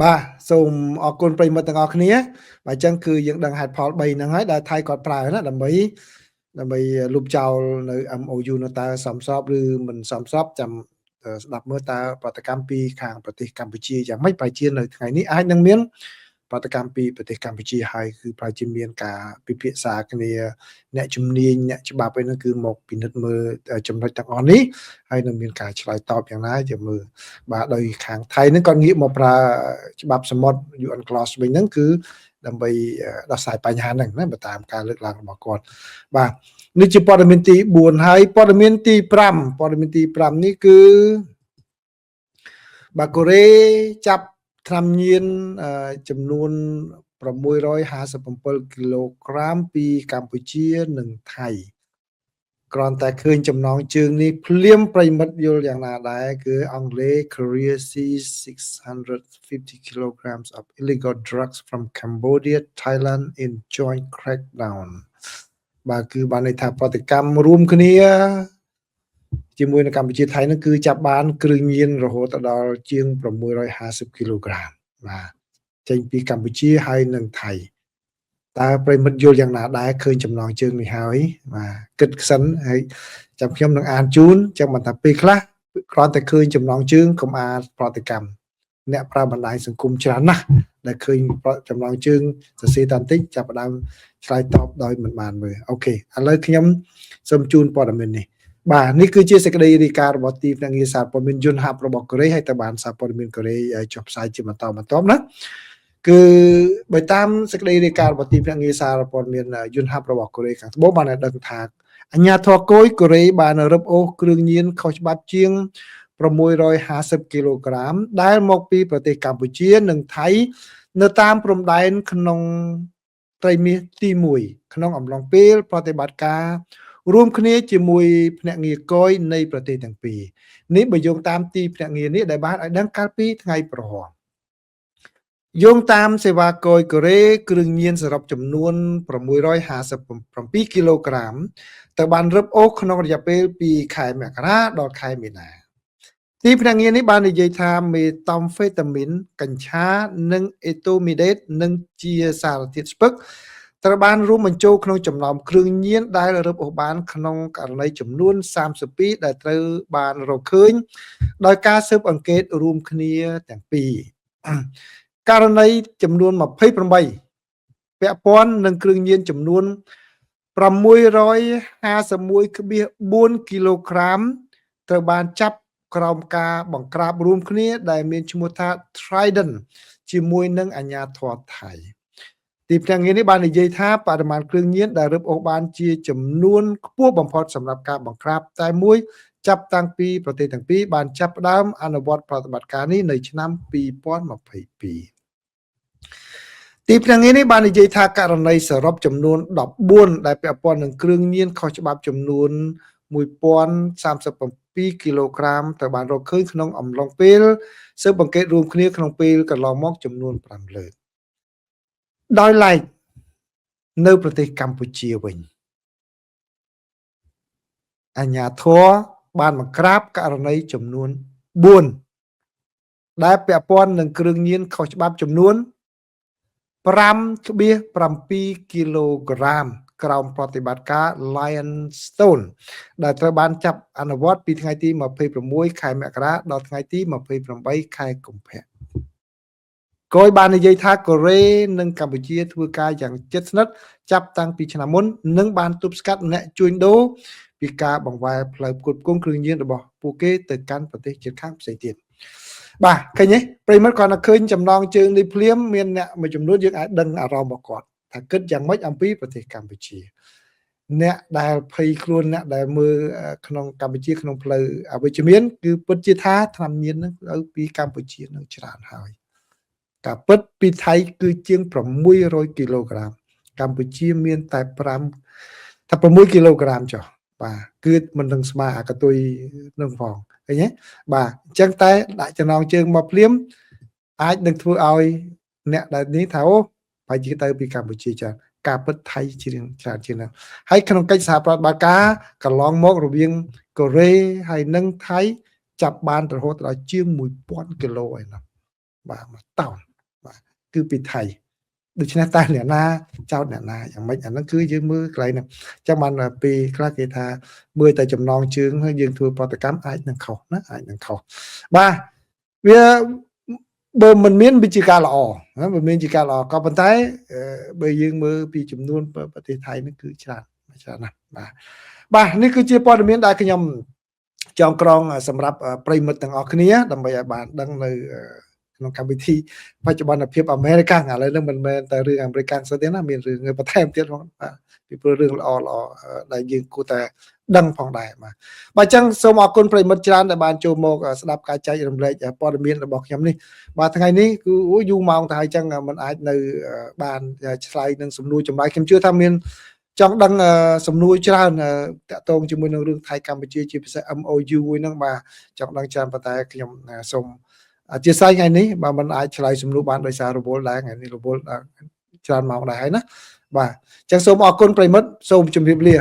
បាទសូមអរគុណប្រិយមិត្តទាំងអស់គ្នាបាទអញ្ចឹងគឺយើងដឹងហេតុផល3ហ្នឹងហើយដែលថៃគាត់ប្រើណាដើម្បីលុបចោលនៅ MOU នៅតើសមស្របឬមិនសមស្របចាំស្ដាប់មើលតើប្រតិកម្មពីខាងប្រទេសកម្ពុជាយ៉ាងម៉េចប្រហែលជានៅថ្ងៃនេះអាចនឹងមានប្រតិកម្មពីប្រទេសកម្ពុជាហើយគឺប្រហែលជាមានការពិភាក្សាគ្នាអ្នកជំនាញអ្នកច្បាប់ឯនោះគឺមកពិនិត្យមើលចំណុចទាំងអស់នេះហើយនឹងមានការឆ្លើយតបយ៉ាងណាចាំមើលបាទដោយខាងថៃហ្នឹងក៏ងាកមកប្រើច្បាប់សមុទ្រ UN Clause វិញហ្នឹងគឺដើម្បីដោះស្រាយបញ្ហាហ្នឹងណាបើតាមការលើកឡើងរបស់គាត់បាទនេះជាព័ត៌មានទី4ហើយព័ត៌មានទី5នេះគឺបាទកូរ៉េចាប់ថ្នាំញៀនចំនួន 657 គីឡូក្រាមពីកម្ពុជានិងថៃគ្រាន់តែឃើញចំណងជើងនេះភ្លាមប្រិមិត្តយល់យ៉ាងណាដែរគឺអង់គ្លេស Korea sees 650 kilograms of illegal drugs from Cambodia Thailand in joint crackdown បាទគឺបានន័យថាប្រតិកម្មរួមគ្នាជាមួយនៅកម្ពុជាថៃនោះគឺចាប់បានគ្រឿងញៀនរហូតដល់ជាង650 គីឡូក្រាមបាទចេញពីកម្ពុជាហើយនិងថៃតើប្រិមិត្តយល់យ៉ាងណាដែរឃើញចំណងជើងនេះហើយបាទគិតសិនហើយចាំខ្ញុំនឹងអានជូនចាំមិនថាពេលខ្លះគ្រាន់តែឃើញចំណងជើងកុំអានប្រតិកម្មអ្នកប្រើបណ្ដាញសង្គមច្រើនណាស់ដែលឃើញចំណងជើងសរសេរតាន់តិចចាប់ផ្ដើមឆ្លើយតបដោយមិនបានមើលអូខេឥឡូវខ្ញុំសូមជូនព័ត៌មាននេះបាទនេះគឺជាសេចក្តីរាយការណ៍របស់ទីភ្នាក់ងារសារព័ត៌មានយន្តហ័ព្ទរបស់កូរ៉េហើយទៅបានសារព័ត៌មានកូរ៉េចុះផ្សាយជាបន្តបន្ទាប់ណាគឺបើតាមសេចក្តីរាយការណ៍របស់ទីភ្នាក់ងារសារព័ត៌មានយន្តហ័ព្ទរបស់កូរ៉េខាងត្បូងបានដឹងថាអាជ្ញាធរកូរ៉េបានរឹបអូសគ្រឿងញៀនខុសច្បាប់ជាង650 គីឡូក្រាមដែលមកពីប្រទេសកម្ពុជានិងថៃនៅតាមព្រំដែនក្នុងត្រីមាសទី1ក្នុងអំឡុងពេលប្រតិបត្តិការរួមគ្នាជាមួយភ្នាក់ងារកយនៃប្រទេសទាំងពីរនេះបើយោងតាមទីភ្នាក់ងារនេះដែលបានឲ្យដឹងកាលពីថ្ងៃប្រហ័សយោងតាមសេវាកយកូរ៉េគ្រឿងញៀនសរុបចំនួន657 គីឡូក្រាមត្រូវបានរឹបអូសក្នុងរយៈពេលពីខែមករាដល់ខែមីនាទីភ្នាក់ងារនេះបាននិយាយថាមេតាំហ្វេតាមីនកញ្ឆានិងអេតូមីដេតនិងជាសារធាតុស្ពឹកត្រូវបានរួមបញ្ចូលក្នុងចំណោមគ្រឿងញៀនដែលរឹបអូសបានក្នុងករណីចំនួន32ដែលត្រូវបានរកឃើញដោយការស៊ើបអង្កេតរួមគ្នាទាំងពីរករណីចំនួន28ពាក់ព័ន្ធនឹងគ្រឿងញៀនចំនួន651.4 គីឡូក្រាមត្រូវបានចាប់ក្រោមការបង្ក្រាបរួមគ្នាដែលមានឈ្មោះថា Trident ជាមួយនឹងអាជ្ញាធរថៃទីភ្នាក់ងារនេះបាននិយាយថាបរិមាណគ្រឿងញៀនដែលរឹបអូសបានជាចំនួនខ្ពស់បំផុតសម្រាប់ការបង្ក្រាបតែមួយចាប់តាំងពីប្រទេសទាំងពីរបានចាប់ផ្ដើមអនុវត្តប្រតិបត្តិការនេះនៅឆ្នាំ2022ទីភ្នាក់ងារនេះបាននិយាយថាករណីសរុបចំនួន14ដែលពាក់ព័ន្ធនឹងគ្រឿងញៀនខុសច្បាប់ចំនួន1037 គីឡូក្រាមត្រូវបានរកឃើញក្នុងអំឡុងពេលស៊ើបអង្កេតរួមគ្នាក្នុងពេលកន្លងមកចំនួន5លើកដោយឡែកនៅប្រទេសកម្ពុជាវិញអាជ្ញាធរបានបង្ក្រាបករណីចំនួន4ដែលពាក់ព័ន្ធនឹងគ្រឿងញៀនខុសច្បាប់ចំនួន5.7 គីឡូក្រាមក្រោមប្រតិបត្តិការ Lionstone ដែលត្រូវបានចាប់អនុវត្តពីថ្ងៃទី26ខែមករាដល់ថ្ងៃទី28ខែកុម្ភៈកយបាននិយាយថាកូរ៉េនិងកម្ពុជាធ្វើការយ៉ាងជិតស្និទ្ធចាប់តាំងពីឆ្នាំមុននិងបានទប់ស្កាត់អ្នកជួញដូរពីការបង្វែរផ្លូវផ្គត់ផ្គង់គ្រឿងញៀនរបស់ពួកគេទៅកាន់ប្រទេសជិតខាងផ្សេងទៀតបាទឃើញទេប្រិមត្តគាត់តែឃើញចំណងជើងនេះភ្លាមមានអ្នកមួយចំនួនយើងអាចដឹងអារម្មណ៍របស់គាត់ថាគិតយ៉ាងម៉េចអំពីប្រទេសកម្ពុជាអ្នកដែលភ័យខ្លួនអ្នកដែលមើលក្នុងកម្ពុជាក្នុងផ្លូវអវិជ្ជមានគឺពិតជាថាថ្នាំញៀននឹងទៅពីកម្ពុជានឹងច្រើនហើយការពិតពីថៃគឺជាង600 គីឡូក្រាមកម្ពុជាមានតែ6 គីឡូក្រាមចុះបាទគឺមិននឹងស្មើអាកតុយនឹងផងឃើញទេបាទអញ្ចឹងតែដាក់ចំណងជើងមកភ្លាមអាចនឹងធ្វើឲ្យអ្នកដែលនេះថាអូបើជិះទៅពីកម្ពុជាចាការពិតថៃជាច្រើនជាងហ្នឹងហើយក្នុងកិច្ចសហប្រតិបត្តិការកន្លងមករវាងកូរ៉េហើយនិងថៃចាប់បានរហូតដល់ជាង1000 គីឡូឯណោះបាទមួយតោនបាទគឺពីថៃដូច្នេះតែអ្នកណាចោតអ្នកណាយ៉ាងម៉េចអាហ្នឹងគឺយើងមើលកន្លែងហ្នឹងអញ្ចឹងបានពេលខ្លះគេថាមើលតែចំណងជើងហើយយើងធ្វើប្រតិកម្មអាចនឹងខុសណាអាចនឹងខុសបាទវាបើមិនមានវិជាការល្អមិនមានជាការល្អក៏ប៉ុន្តែបើយើងមើលពីចំនួនប្រទេសថៃនេះគឺច្រើនណាស់បាទនេះគឺជាព័ត៌មានដែលខ្ញុំចងក្រងសម្រាប់ប្រិមិត្តទាំងអស់គ្នាដើម្បីឲ្យបានដឹងនៅ ក្នុងកម្មវិធីបច្ចុប្បន្នភាពអាមេរិកឥឡូវហ្នឹងមិនមែនតែរឿងអាមេរិកស្ទើរទេណាមានរឿងបន្ថែមទៀតផងបាទពីព្រោះរឿងល្អដែលយើងគួរតែដឹងផងដែរបាទអញ្ចឹងសូមអរគុណប្រិមិត្តច្រើនដែលបានចូលមកស្ដាប់ការចែករំលែកព័ត៌មានរបស់ខ្ញុំនេះបាទថ្ងៃនេះគឺយូរម៉ោងទៅហើយអញ្ចឹងมันអាចនៅបានឆ្លើយនឹងសំណួរចម្លើយខ្ញុំជឿថាមានចង់ដឹងសំណួរច្រើនតាក់ទងជាមួយនឹងរឿងថៃកម្ពុជាជាពិសេស MOU ហ្នឹងបាទចង់ដឹងច្រើនប៉ុន្តែខ្ញុំសូមអធិស្ឋានថ្ងៃនេះបើមិនអាចឆ្លើយសំណួរបានដោយសាររវល់ដែរថ្ងៃនេះរវល់ច្រើនម៉ោងដែរហើយណាបាទអញ្ចឹងសូមអរគុណប្រិមិត្តសូមជម្រាបលា